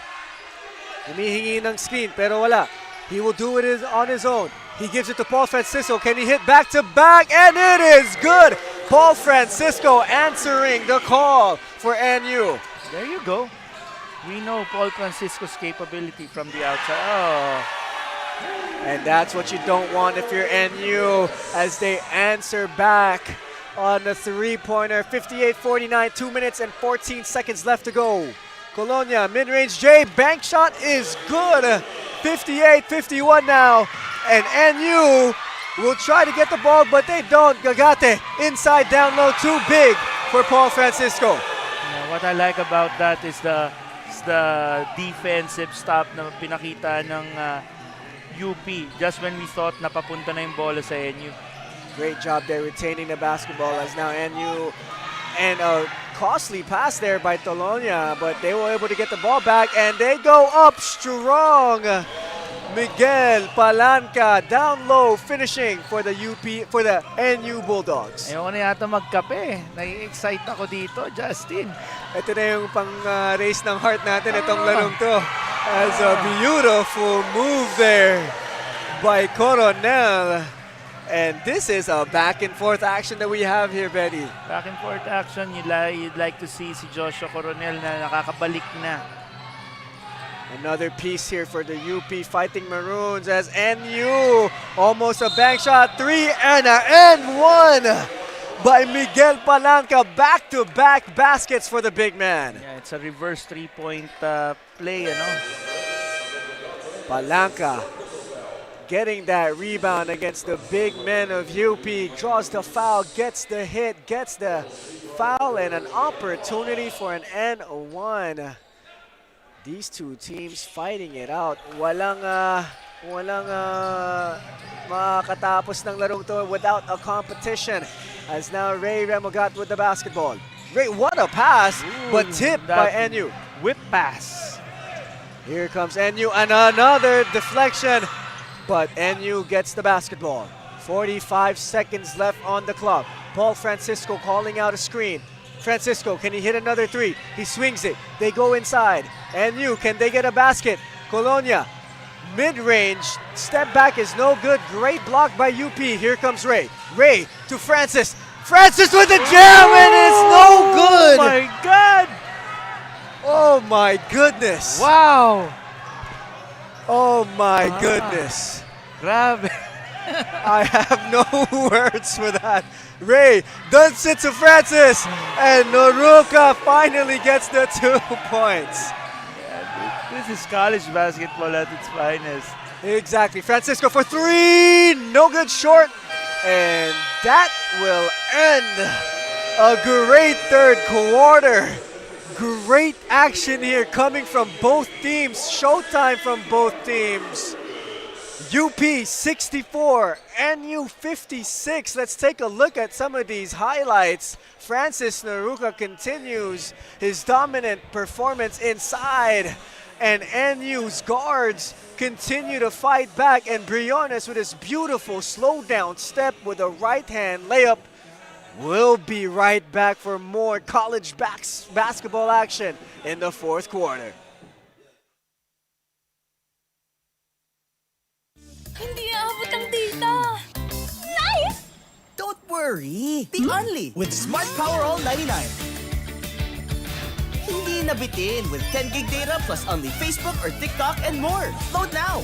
humihingi ng screen pero wala. He will do it on his own. He gives it to Paul Francisco. Can he hit back-to-back? And it is good! Paul Francisco answering the call for NU. There you go. We know Paul Francisco's capability from the outside. Oh. And that's what you don't want if you're NU as they answer back on the three-pointer. 58-49, 2 minutes and 14 seconds left to go. Colonia, mid-range J, bank shot is good. 58-51 now. And NU will try to get the ball, but they don't. Gagate, inside down low, too big for Paul Francisco. What I like about that is the defensive stop na pinakita ng UP just when we thought na papunta na yung bola sa NU. Great job there retaining the basketball as now NU, and a costly pass there by Tolonia, but they were able to get the ball back and they go up strong. Miguel Palanca down low finishing for the NU Bulldogs. Ayoko na yata magkape. Nai-excite ako dito, Justin. Ito na yung pang-race ng heart natin itong larong to. As a beautiful move there by Coronel. And this is a back and forth action that we have here, Betty. Back and forth action, you'd like to see si Joshua Coronel na nakakabalik na. Another piece here for the UP Fighting Maroons as NU almost a bank shot, 3 and 1 by Miguel Palanca. Back-to-back baskets for the big man. Yeah, it's a reverse three-point play, you know. Palanca getting that rebound against the big men of UP, draws the foul, gets the hit, gets the foul, and an opportunity for an N1. These two teams fighting it out. Walang makakatapos ng larong to without a competition. As now Ray Remogat with the basketball. Ray, what a pass, but tipped by NU. Whip pass. Here comes NU and another deflection, but NU gets the basketball. 45 seconds left on the clock. Paul Francisco calling out a screen. Francisco, can he hit another three? He swings it. They go inside. NU, can they get a basket? Colonia, mid-range. Step back is no good. Great block by UP. Here comes Ray. Ray to Francis. Francis with the jam, and it's no good. Oh my God. Oh my goodness. Wow. Oh my goodness. Grabe. I have no words for that. Ray dumps it to Francis, and Noruka finally gets the 2 points. Yeah, this is college basketball at its finest. Exactly. Francisco for 3, no good, short, and that will end a great third quarter. Great action here coming from both teams. Showtime from both teams. UP 64, NU 56. Let's take a look at some of these highlights. Francis Naruka continues his dominant performance inside, and NU's guards continue to fight back, and Briones with his beautiful slow down step with a right hand layup. We'll be right back for more college basketball action in the fourth quarter. Hindi aabot ang data. Nice! Don't worry. Be only with Smart Power All 99. Hindi nabitin with 10 gig data plus only Facebook or TikTok and more. Load now.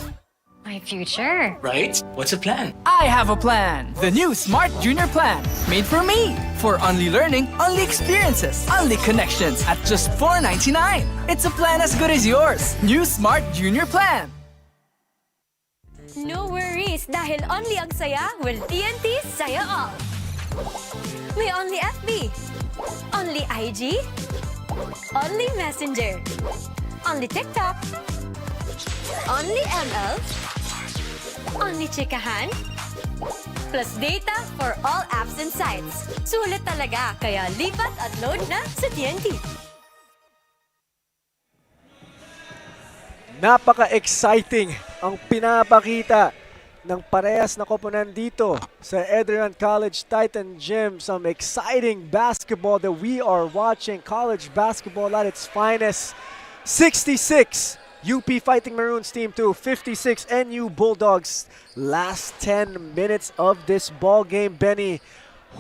My future. Right? What's a plan? I have a plan. The new Smart Junior Plan. Made for me. For only learning, only experiences, only connections at just $4.99. It's a plan as good as yours. New Smart Junior Plan. No worries dahil only ang saya will TNT Saya All. May only FB, only IG, only Messenger, only TikTok, only ML, only chikahan, plus data for all apps and sites. Sulit talaga, kaya lipat at load na sa TNT. Napaka-exciting ang pinapakita ng parehas na koponan dito sa ENDERUN College Titan Gym. Some exciting basketball that we are watching. College basketball at its finest. 66 UP Fighting Maroons team to 56 NU Bulldogs. Last 10 minutes of this ball game, Benny.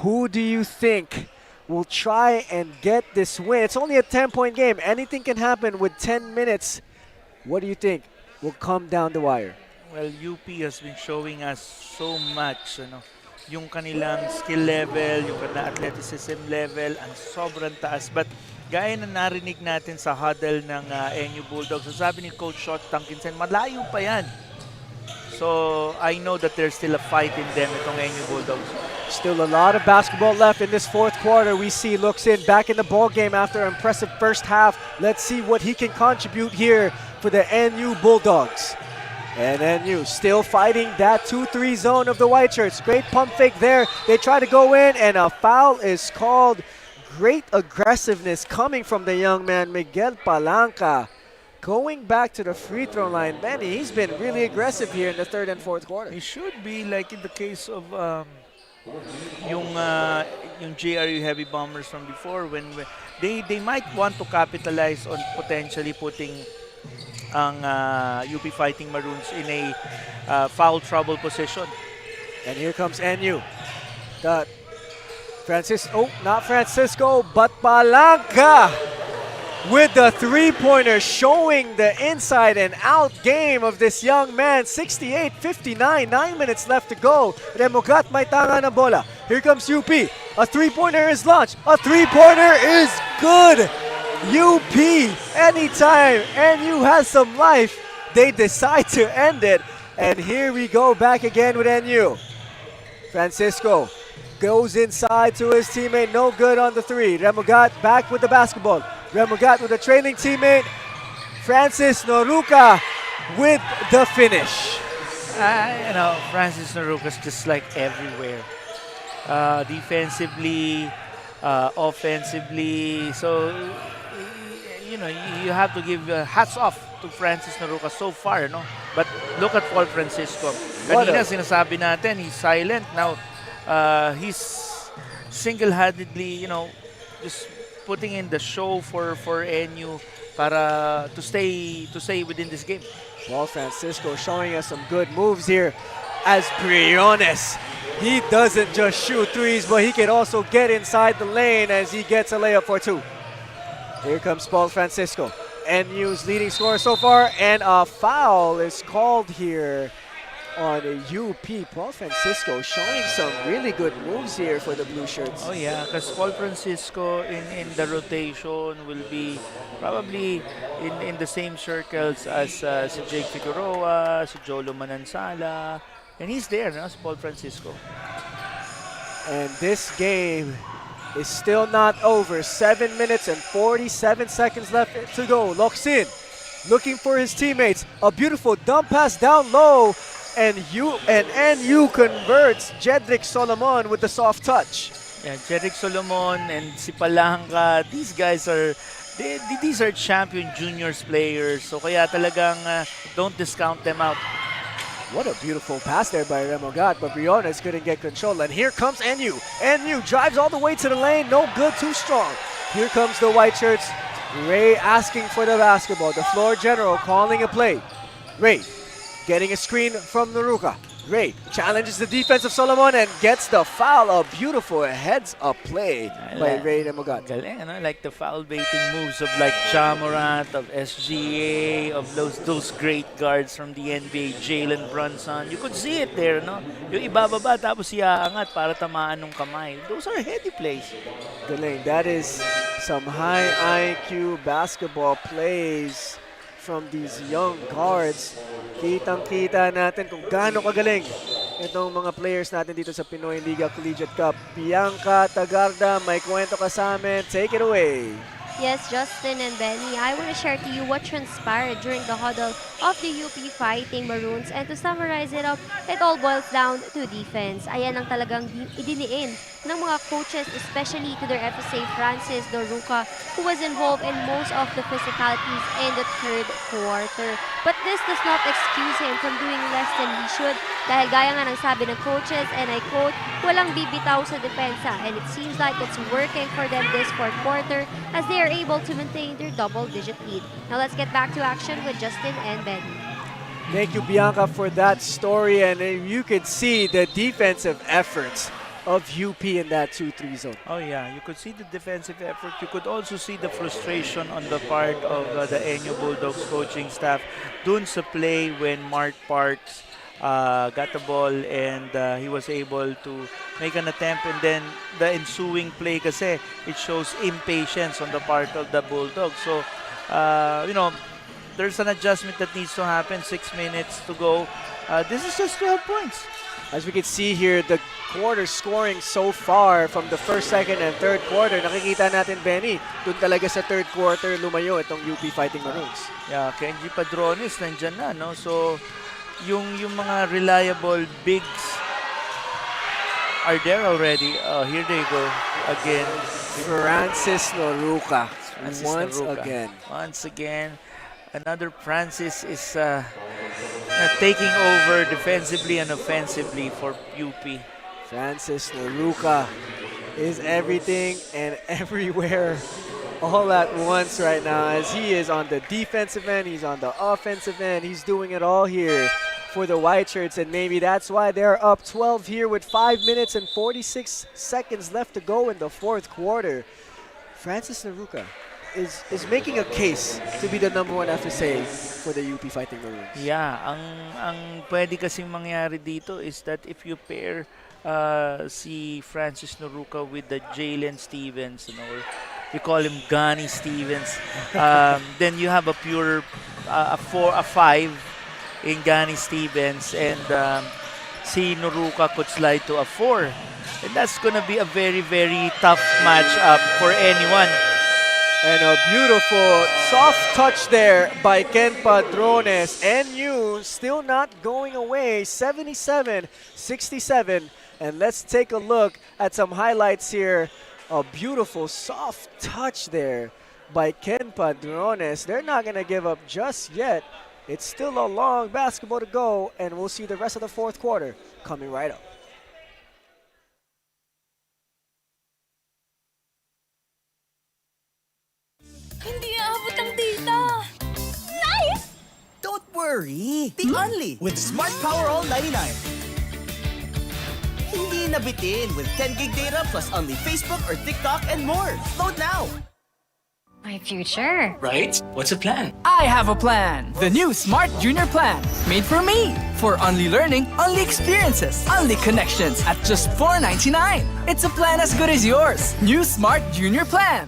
Who do you think will try and get this win? It's only a 10-point game. Anything can happen with 10 minutes. What do you think will come down the wire? Well, UP has been showing us so much, yung kanilang skill level, yung kanilang athleticism level, ang sobrang taas. But gaya na narinig natin sa huddle ng NU Bulldogs, sabi ni Coach Shot Tankinson, malayo pa yan. So I know that there's still a fight in them, itong NU Bulldogs. Still a lot of basketball left in this fourth quarter. We see Luxin back in the ball game after an impressive first half. Let's see what he can contribute here for the NU Bulldogs. And NU still fighting that 2-3 zone of the white shirts. Great pump fake there. They try to go in and a foul is called. Great aggressiveness coming from the young man, Miguel Palanca. Going back to the free throw line, Benny, he's been really aggressive here in the third and fourth quarter. He should be like in the case of yung JRU Heavy Bombers from before, when they might want to capitalize on potentially putting ang UP Fighting Maroons in a foul trouble position. And here comes NU. Not Francisco, but Palanca with the three-pointer, showing the inside and out game of this young man. 68-59, 9 minutes left to go. Remogat may tanga na bola. Here comes UP. A three-pointer is launched. A three-pointer is good. UP, anytime NU has some life, they decide to end it. And here we go back again with NU. Francisco goes inside to his teammate, no good on the three. Remogat back with the basketball. Remogat with a trailing teammate. Francis Noruca with the finish. Francis Noruca's just like everywhere. Defensively, offensively. So, you have to give hats off to Francis Noruca so far, But look at Paul Francisco. Kanina sinasabi natin, he's silent. Now, he's single-handedly, just putting in the show for NU para to stay within this game. Paul Francisco showing us some good moves here as Briones. He doesn't just shoot threes, but he can also get inside the lane as he gets a layup for two. Here comes Paul Francisco, NU's leading scorer so far, and a foul is called here on UP. Paul Francisco showing some really good moves here for the Blue Shirts. Oh yeah, because Paul Francisco in the rotation will be probably in the same circles as si Jake Figueroa, si Jolo Manansala, and he's there, si Paul Francisco. And this game is still not over. 7 minutes and 47 seconds left to go. Luxin looking for his teammates. A beautiful dump pass down low. And NU converts. Jedrick Solomon with the soft touch. Yeah, Jedrick Solomon and si Palanca, these guys these are champion juniors players. So kaya talagang don't discount them out. What a beautiful pass there by Remogat, but Briones couldn't get control. And here comes NU. NU drives all the way to the lane. No good, too strong. Here comes the white shirts. Ray asking for the basketball. The floor general calling a play. Ray getting a screen from Noruca. Great. Challenges the defense of Solomon and gets the foul. A beautiful heads-up play by Ray Remogat. Galing, ano? Like the foul baiting moves of like Jamorant, of SGA, of those great guards from the NBA, Jalen Brunson. You could see it there, no? Yung ibababa tapos iaangat para tamaan ng kamay. Those are heady plays. Galing. That is some high IQ basketball plays from these young guards. Kitang-kita natin kung gaano kagaling itong mga players natin dito sa Pinoyliga Collegiate Cup. Bianca Tagarda, may kwento ka sa amin. Take it away. Yes, Justin and Benny, I want to share to you what transpired during the huddle of the UP Fighting Maroons. And to summarize it up, it all boils down to defense. Ayan ang talagang idiniin ng mga coaches, especially to their FSA Francis Doruca, who was involved in most of the physicalities in the third quarter. But this does not excuse him from doing less than he should. Dahil gaya nga ng sabi ng coaches, and I quote, walang bibitaw sa depensa. And it seems like it's working for them this fourth quarter as they are able to maintain their double-digit lead. Now let's get back to action with Justin and Benny. Thank you, Bianca, for that story. And you could see the defensive efforts of UP in that 2-3 zone. Oh yeah, you could see the defensive effort. You could also see the frustration on the part of the Enyo Bulldogs coaching staff dun sa play when Mark Parks got the ball and he was able to make an attempt, and then the ensuing play kasi it shows impatience on the part of the Bulldogs. So, you know, there's an adjustment that needs to happen. 6 minutes to go. This is just 12 points. As we can see here, the quarter scoring so far from the first, second, and third quarter. Nakikita natin, Benny, dun talaga sa third quarter lumayo itong UP Fighting Maroons. Yeah, Kenji Padrones nandyan na, no? So, yung mga reliable bigs are there already. Here they go again. Francis Noruca. Once again, another Francis is taking over defensively and offensively for UP. Francis Noruca is everything and everywhere all at once right now, as he is on the defensive end, he's on the offensive end, he's doing it all here for the White Shirts, and maybe that's why they're up 12 here with 5 minutes and 46 seconds left to go in the fourth quarter. Francis Noruca is making a case to be the #1 FSA for the UP Fighting Maroons. Yeah, ang pwede kasing mangyari dito is that if you pair si Francis Noruca with the Jalen Stevens, you know, or we call him Gani Stevens, then you have a pure a 5 in Gani Stevens, and si Noruca could slide to a 4. And that's gonna be a very, very tough matchup for anyone. And a beautiful soft touch there by Ken Padrones. NU still not going away, 77-67. And let's take a look at some highlights here. A beautiful soft touch there by Ken Padrones. They're not going to give up just yet. It's still a long basketball to go, and we'll see the rest of the fourth quarter coming right up. Hindi aabot ang data. Nice! Don't worry. Think only with Smart Power All 99. Hindi nabitin with 10 gig data plus only Facebook or TikTok and more. Load now. My future. Right? What's the plan? I have a plan. The new Smart Junior Plan. Made for me. For only learning, only experiences, only connections at just $4.99. It's a plan as good as yours. New Smart Junior Plan.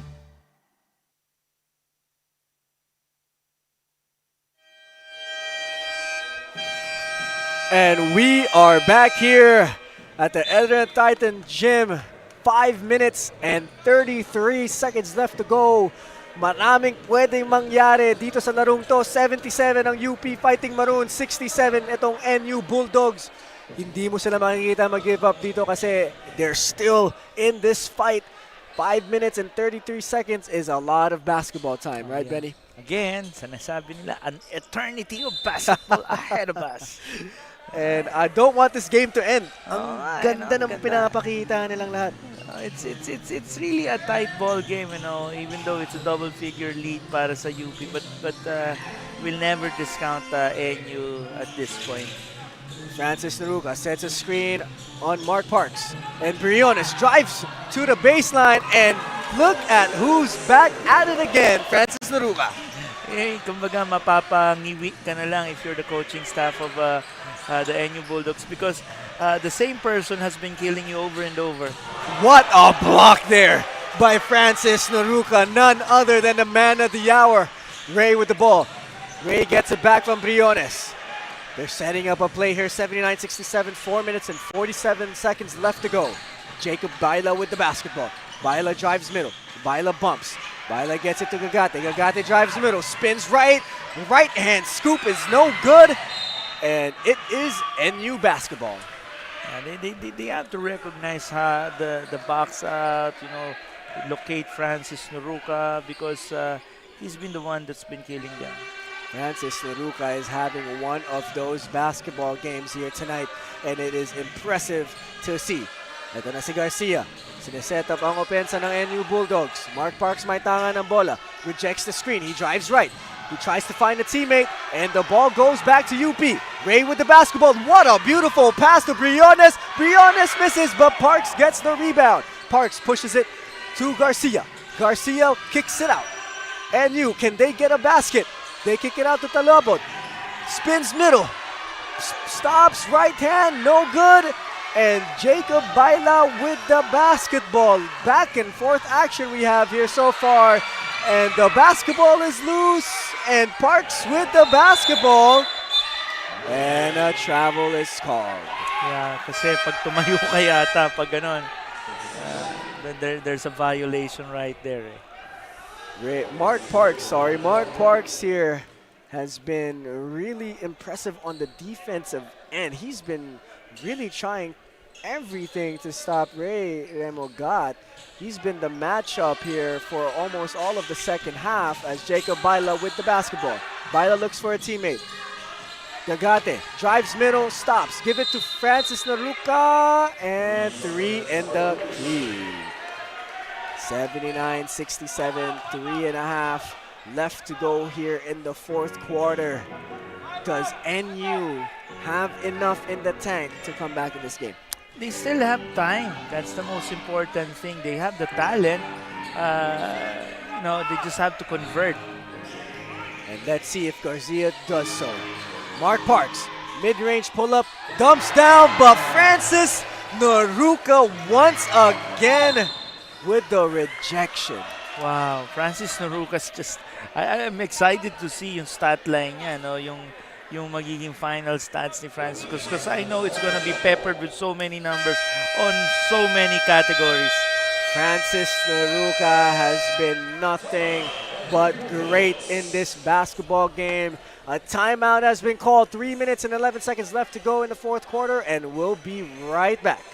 And we are back here at the ENDERUN Titan Gym. 5 minutes and 33 seconds left to go. Maraming pwedeng mangyari dito sa larong to. 77 ang UP Fighting Maroons, 67 itong NU Bulldogs. Hindi mo sila makikita mag-give up dito kasi they're still in this fight. 5 minutes and 33 seconds is a lot of basketball time, right, Benny? Again, sinasabi nila, an eternity of basketball ahead of us. And I don't want this game to end. Ang ganda ng pinapakita nilang lahat. It's really a tight ball game, you know, even though it's a double-figure lead para sa UP, but we'll never discount NU at this point. Francis Naruka sets a screen on Mark Parks. And Briones drives to the baseline, and look at who's back at it again, Francis Naruka. Eh, kumbaga mapapangiwi ka na lang if you're the coaching staff of the NU Bulldogs because the same person has been killing you over and over. What a block there by Francis Naruka, none other than the man of the hour. Ray with the ball. Ray gets it back from Briones. They're setting up a play here, 79-67, 4 minutes and 47 seconds left to go. Jacob Baila with the basketball. Baila drives middle. Baila bumps. Baila gets it to Gagate. Gagate drives middle, spins right. Right hand scoop is no good. And it is NU basketball. They have to recognize the box out, locate Francis Naruka because he's been the one that's been killing them. Francis Naruka is having one of those basketball games here tonight, and it is impressive to see. Ito na si Garcia. Sineset up ang opensa ng NU Bulldogs. Mark Parks may tanga ng bola. Rejects the screen. He drives right. He tries to find a teammate, and the ball goes back to UP. Ray with the basketball. What a beautiful pass to Briones. Briones misses, but Parks gets the rebound. Parks pushes it to Garcia. Garcia kicks it out. NU, can they get a basket? They kick it out to Talabot. Spins middle. Stops right hand, no good. And Jacob Baila with the basketball. Back and forth action we have here so far. And the basketball is loose. And Parks with the basketball. And a travel is called. Yeah, kasi pag tumayo ka yata, pag ganon, there's a violation right there. Mark Parks here has been really impressive on the defensive end. He's been really trying everything to stop Ray Remogat. He's been the matchup here for almost all of the second half as Jacob Baila with the basketball. Baila looks for a teammate. Gagate drives middle, stops. Give it to Francis Naruka, and 3 in the key. 79-67, 3.5 left to go here in the fourth quarter. Does NU have enough in the tank to come back in this game? They still have time. That's the most important thing. They have the talent. They just have to convert. And let's see if Garcia does so. Mark Parks, mid-range pull-up, dumps down, but Francis Naruka once again with the rejection. Wow, Francis Naruka's just... I'm excited to see yung stat line niya, yung magiging final stats ni Francis, because I know it's gonna be peppered with so many numbers on so many categories. Francis Naruka has been nothing but great in this basketball game. A timeout has been called. 3 minutes and 11 seconds left to go in the fourth quarter, and we'll be right back.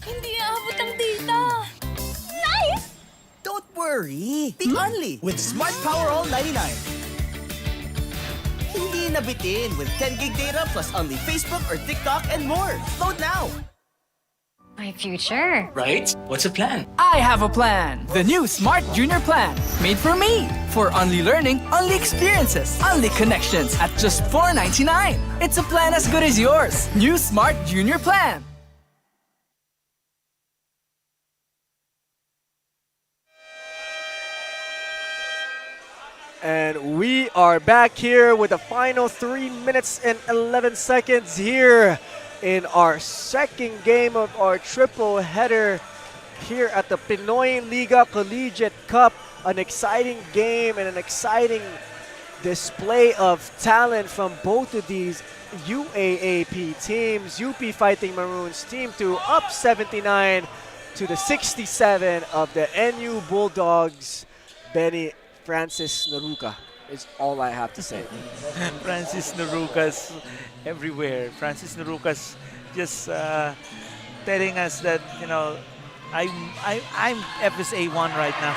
Hindi aabot ang data. Nice! Don't worry. Be only with Smart Power All 99. Hindi nabitin with 10 gig data plus only Facebook or TikTok and more. Load now. My future. Right? What's the plan? I have a plan. The new Smart Junior Plan. Made for me. For only learning, only experiences, only connections at just $4.99. It's a plan as good as yours. New Smart Junior Plan. And we are back here with the final 3 minutes and 11 seconds here in our second game of our triple header here at the Pinoyliga Collegiate Cup. An exciting game and an exciting display of talent from both of these UAAP teams. UP Fighting Maroons Team 2 up 79 to the 67 of the NU Bulldogs. Benny, Francis Naruka is all I have to say. Francis Naruka's everywhere. Francis Naruka's just telling us that, I'm FSA 1 right now.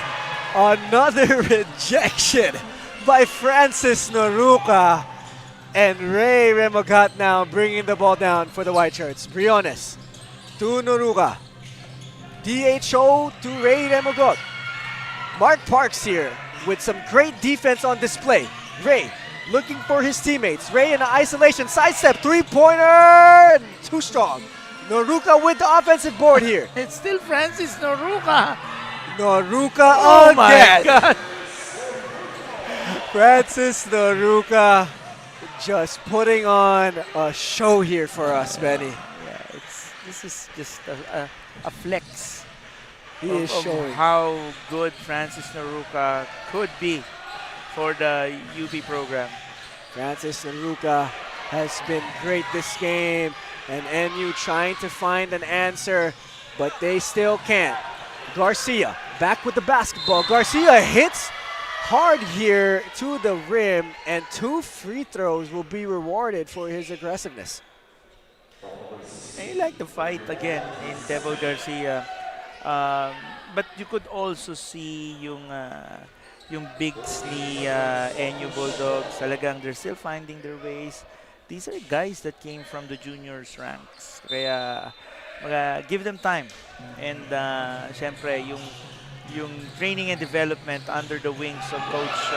Another rejection by Francis Naruka. And Ray Remogat now bringing the ball down for the White Shirts. Briones to Naruka. DHO to Ray Remogot. Mark Parks here with some great defense on display. Ray looking for his teammates. Ray in an isolation, sidestep, three-pointer, too strong. Noruka with the offensive board here. It's still Francis Noruka. Noruka Oh my again. God. Francis Noruka just putting on a show here for us, Benny. Yeah, this is just a flex. He is of showing how good Francis Noruka could be for the UP program. Francis Noruka has been great this game, and NU trying to find an answer, but they still can't. Garcia back with the basketball. Garcia hits hard here to the rim, and 2 free throws will be rewarded for his aggressiveness. I like the fight again in Tebo Garcia. But you could also see yung bigs ni NU Bulldogs. Talagang they're still finding their ways. These are guys that came from the juniors ranks. Kaya give them time. And syempre yung training and development under the wings of Coach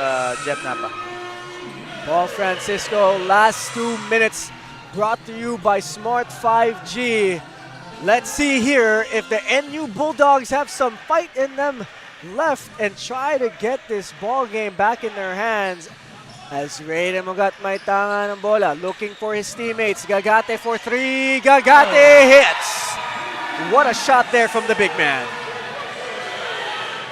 Jeff Napa. Paul Francisco, last 2 minutes brought to you by Smart 5G. Let's see here if the NU Bulldogs have some fight in them left and try to get this ball game back in their hands. As Ray Remogat may tanga ng bola, looking for his teammates. Gagate for 3. Gagate hits. What a shot there from the big man.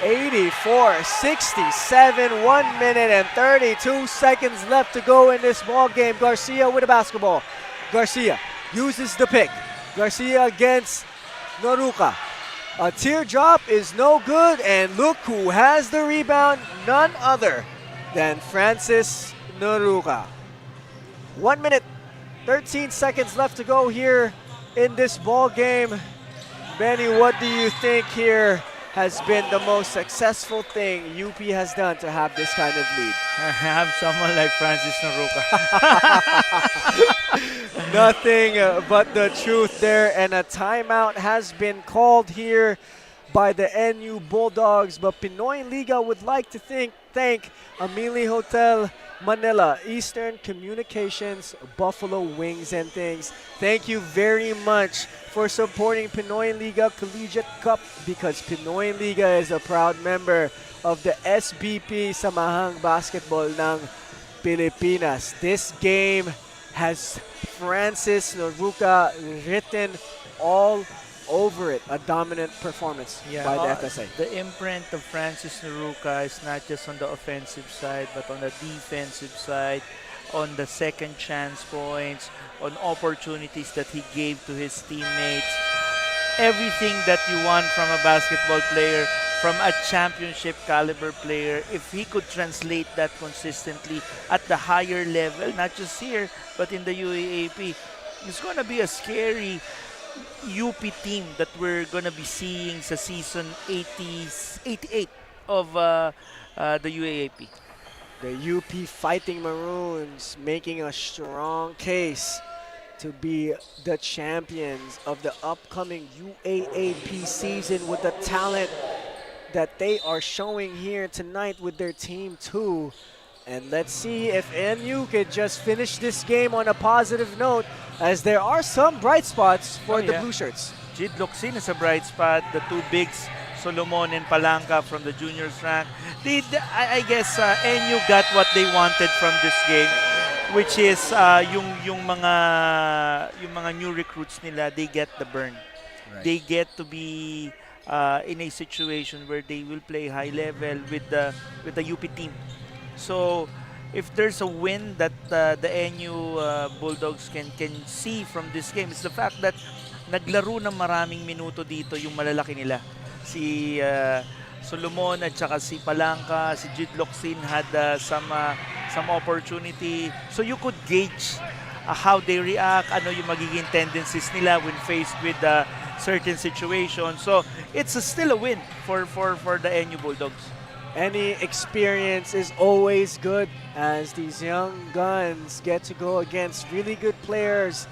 84-67, 1 minute and 32 seconds left to go in this ball game. Garcia with a basketball. Garcia uses the pick. Garcia against Noruka. A teardrop is no good, and look who has the rebound, none other than Francis Noruka. 1 minute, 13 seconds left to go here in this ball game. Benny, what do you think here has been the most successful thing UP has done to have this kind of lead? Have someone like Francis Noruka. Nothing but the truth there, and a timeout has been called here by the NU Bulldogs, but Pinoyliga would like to thank Amili Hotel Manila, Eastern Communications, Buffalo Wings and Things. Thank you very much for supporting Pinoyliga Collegiate Cup, because Pinoyliga is a proud member of the SBP Samahang Basketball ng Pilipinas. This game has Francis Noruka written all over it. A dominant performance by the FSA. The imprint of Francis Noruka is not just on the offensive side, but on the defensive side, on the second chance points, on opportunities that he gave to his teammates. Everything that you want from a basketball player, from a championship caliber player, if he could translate that consistently at the higher level, not just here, but in the UAAP, it's going to be a scary UP team that we're going to be seeing sa season 88 of the UAAP. The UP Fighting Maroons making a strong case to be the champions of the upcoming UAAP season with the talent that they are showing here tonight with their team too. And let's see if NU could just finish this game on a positive note, as there are some bright spots for the Blue Shirts. Jid Locsin is a bright spot. The 2 bigs, Solomon and Palanca from the juniors rank. I guess NU got what they wanted from this game, which is yung mga new recruits nila, they get the burn. Right. They get to be in a situation where they will play high level with the UP team. So if there's a win that the NU Bulldogs can see from this game, it's the fact that naglaro ng maraming minuto dito yung malalaki nila. Si Solomon at saka si Palanca, si Jid Locsin had some opportunity. So you could gauge how they react, ano yung magiging tendencies nila when faced with certain situations. So it's still a win for the NU Bulldogs. Any experience is always good, as these young guns get to go against really good players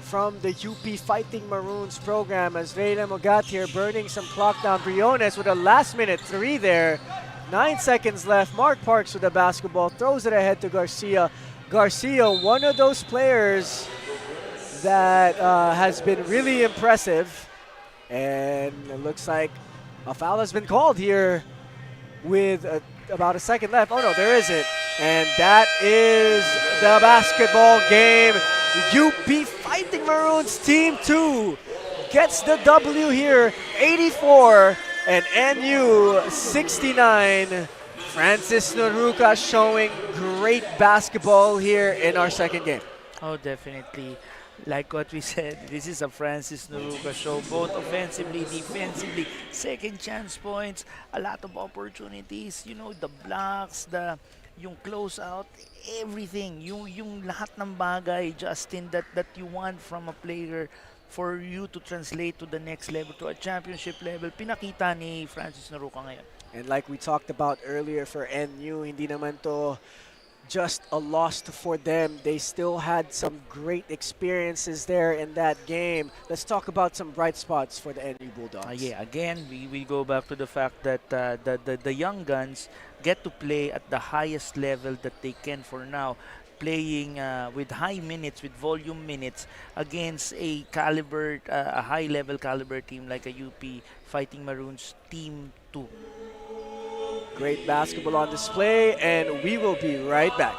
from the UP Fighting Maroons program as Rey Mogat here burning some clock down. Briones with a last-minute 3 there. 9 seconds left. Mark Parks with the basketball, throws it ahead to Garcia. Garcia, one of those players that has been really impressive. And it looks like a foul has been called here with about a second left. Oh no, there isn't. And that is the basketball game. UP Fighting Maroons Team 2 gets the W here, 84 and NU 69. Francis Noruka showing great basketball here in our second game. Oh, definitely. Like what we said, this is a Francis Noruka show, both offensively, defensively, second chance points, a lot of opportunities, you know, the blocks, yung close out, everything, yung lahat ng bagay, Justin, that you want from a player for you to translate to the next level, to a championship level, pinakita ni Francis Noruka ngayon. And like we talked about earlier for NU, hindi naman to just a loss for them. They still had some great experiences there in that game. Let's talk about some bright spots for the NU Bulldogs. Yeah, again, we go back to the fact that the young guns get to play at the highest level that they can for now, playing with high minutes, with volume minutes against a caliber, a high-level caliber team like a UP Fighting Maroons Team 2. Great basketball on display, and we will be right back.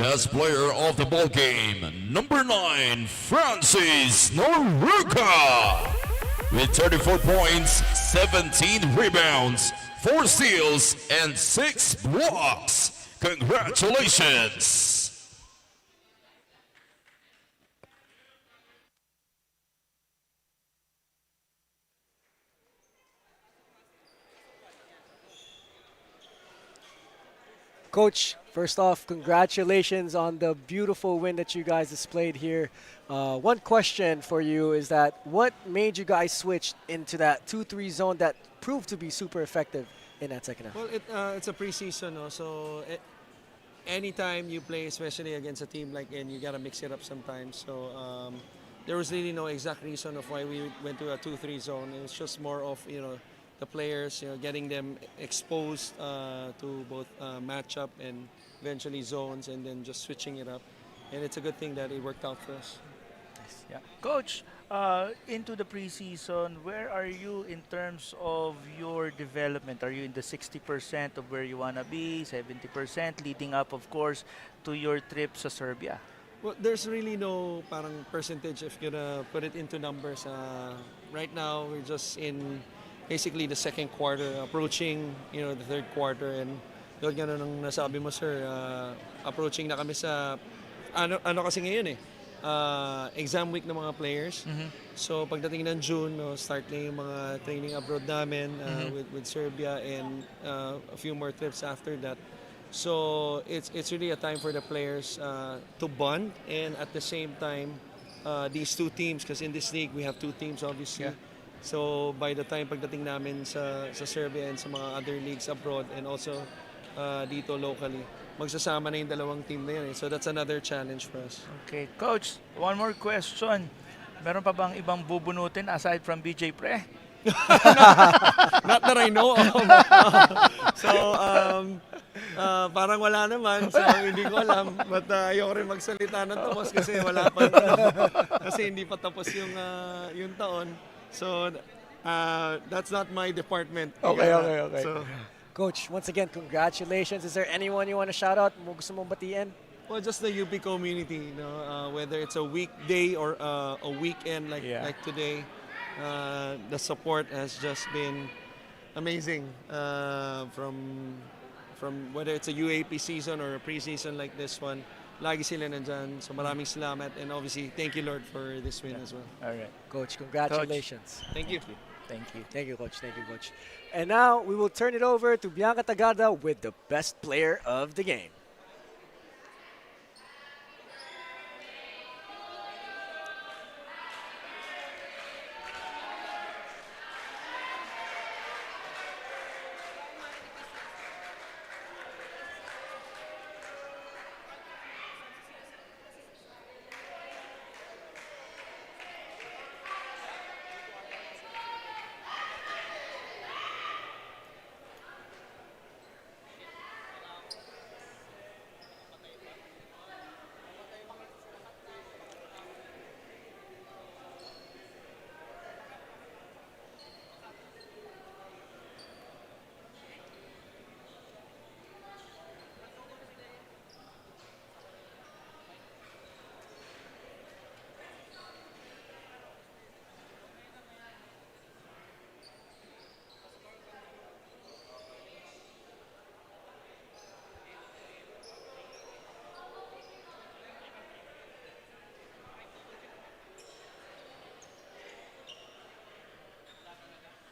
Best player of the ball game, number 9, Francis Noruka. With 34 points, 17 rebounds, 4 steals, and 6 blocks. Congratulations! Coach, first off, congratulations on the beautiful win that you guys displayed here. One question for you is that what made you guys switch into that 2-3 zone that proved to be super effective in that second half? Well, it's a preseason, no? So anytime you play, especially against a team like N, you gotta mix it up sometimes. So there was really no exact reason of why we went to a 2-3 zone. It was just more of the players, getting them exposed to both matchup and eventually zones, and then just switching it up. And it's a good thing that it worked out for us. Yeah. Coach, into the preseason, where are you in terms of your development? Are you in the 60% of where you want to be, 70%, leading up, of course, to your trip to Serbia? Well, there's really no parang percentage if you're gonna put it into numbers. Right now, we're just in basically the second quarter, approaching the third quarter, and yun gano'n ang nasabi mo, sir, approaching na kami sa ano kasi ngayon exam week ng mga players. So pagdating ng June, start na yung mga training abroad namin with Serbia, and a few more trips after that. So it's really a time for the players to bond, and at the same time these two teams, because in this league we have two teams obviously. Yeah. So by the time pagdating namin sa Serbia and sa mga other leagues abroad, and also dito locally, magsasama na yung dalawang team na yun. So that's another challenge for us. Okay, Coach, one more question. Meron pa bang ibang bubunutin aside from BJ Pre? Not that I know of. So parang wala naman. So hindi ko alam. But ayoko rin magsalita ng tapos kasi wala pa. Kasi hindi pa tapos yung taon. So that's not my department. Okay. So, Coach, once again, congratulations. Is there anyone you want to shout out? Gusto mong batiin? well, just the UP community, whether it's a weekday or a weekend like today, the support has just been amazing. From whether it's a UAP season or a preseason like this one, lagi sila nandyan. So maraming salamat, and obviously thank you, Lord, for this win as well. All right, Coach, congratulations. Thank you. Thank you. Thank you, Coach. Thank you, Coach. And now we will turn it over to Bianca Tagarda with the best player of the game.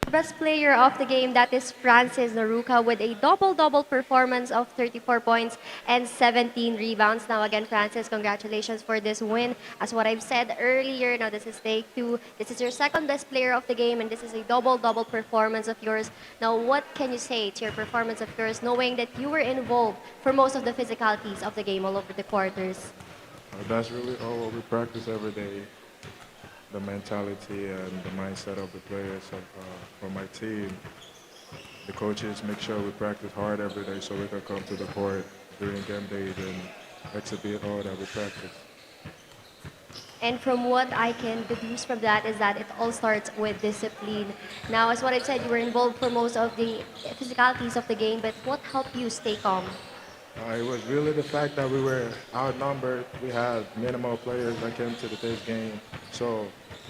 Best player of the game, that is Francis Noruka with a double-double performance of 34 points and 17 rebounds. Now again, Francis, congratulations for this win. As what I've said earlier, now this is take two. This is your second best player of the game, and this is a double-double performance of yours. Now what can you say to your performance of yours, knowing that you were involved for most of the physicalities of the game all over the quarters? That's really all what we practice every day. The mentality and the mindset of the players for my team. The coaches make sure we practice hard every day so we can come to the court during game days and exhibit all that we practice. And from what I can deduce from that is that it all starts with discipline. Now, as what I said, you were involved for most of the physicalities of the game, but what helped you stay calm? It was really the fact that we were outnumbered. We had minimal players that came to this game. So,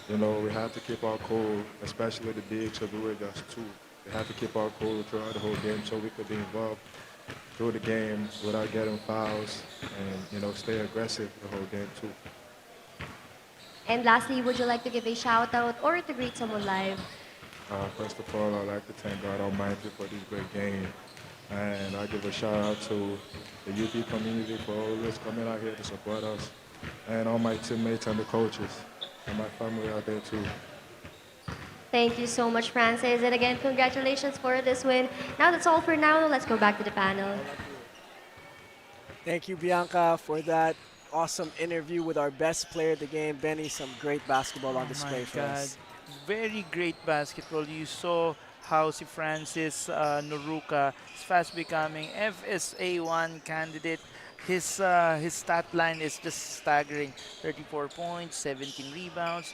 you know, we had to keep our cool, especially the bigs, because we were just two. We had to keep our cool throughout the whole game so we could be involved through the game without getting fouls and, you know, stay aggressive the whole game too. And lastly, would you like to give a shout out or to greet someone live? First of all, I'd like to thank God Almighty for this great game. And I give a shout out to the UP community for always coming out here to support us. And all my teammates and the coaches and my family out there too. Thank you so much, Francis. And again, congratulations for this win. Now that's all for now. Let's go back to the panel. Thank you, Bianca, for that awesome interview with our best player of the game, Benny. Some great basketball on display for us. Very great basketball. You saw how si Francis Noruka is fast becoming FSA1 candidate. His stat line is just staggering. 34 points, 17 rebounds.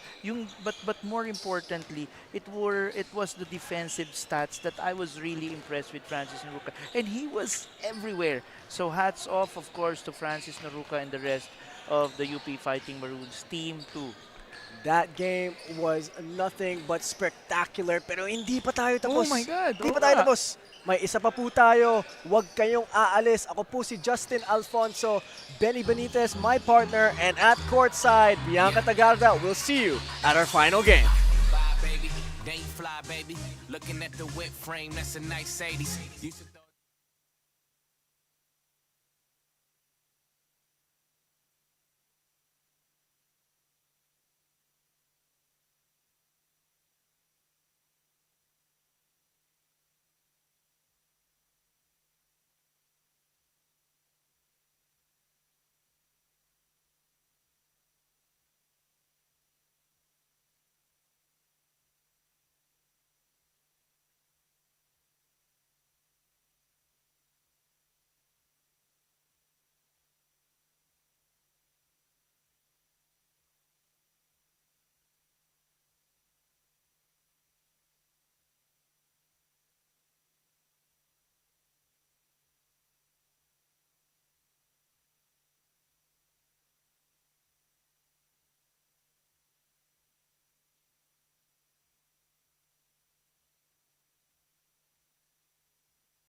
But more importantly, it was the defensive stats that I was really impressed with Francis Noruka. And he was everywhere. So hats off, of course, to Francis Noruka and the rest of the UP Fighting Maroons team too. That game was nothing but spectacular, pero hindi pa tayo tapos. Oh my God! Hindi pa tayo tapos. May isa pa po tayo. Huwag kayong aalis. Ako po si Justin Alfonso, Benny Benitez, my partner, and at courtside, Bianca Tagarda. We'll see you at our final game. Then you fly, baby. Looking at the whip frame, that's a nice 80s.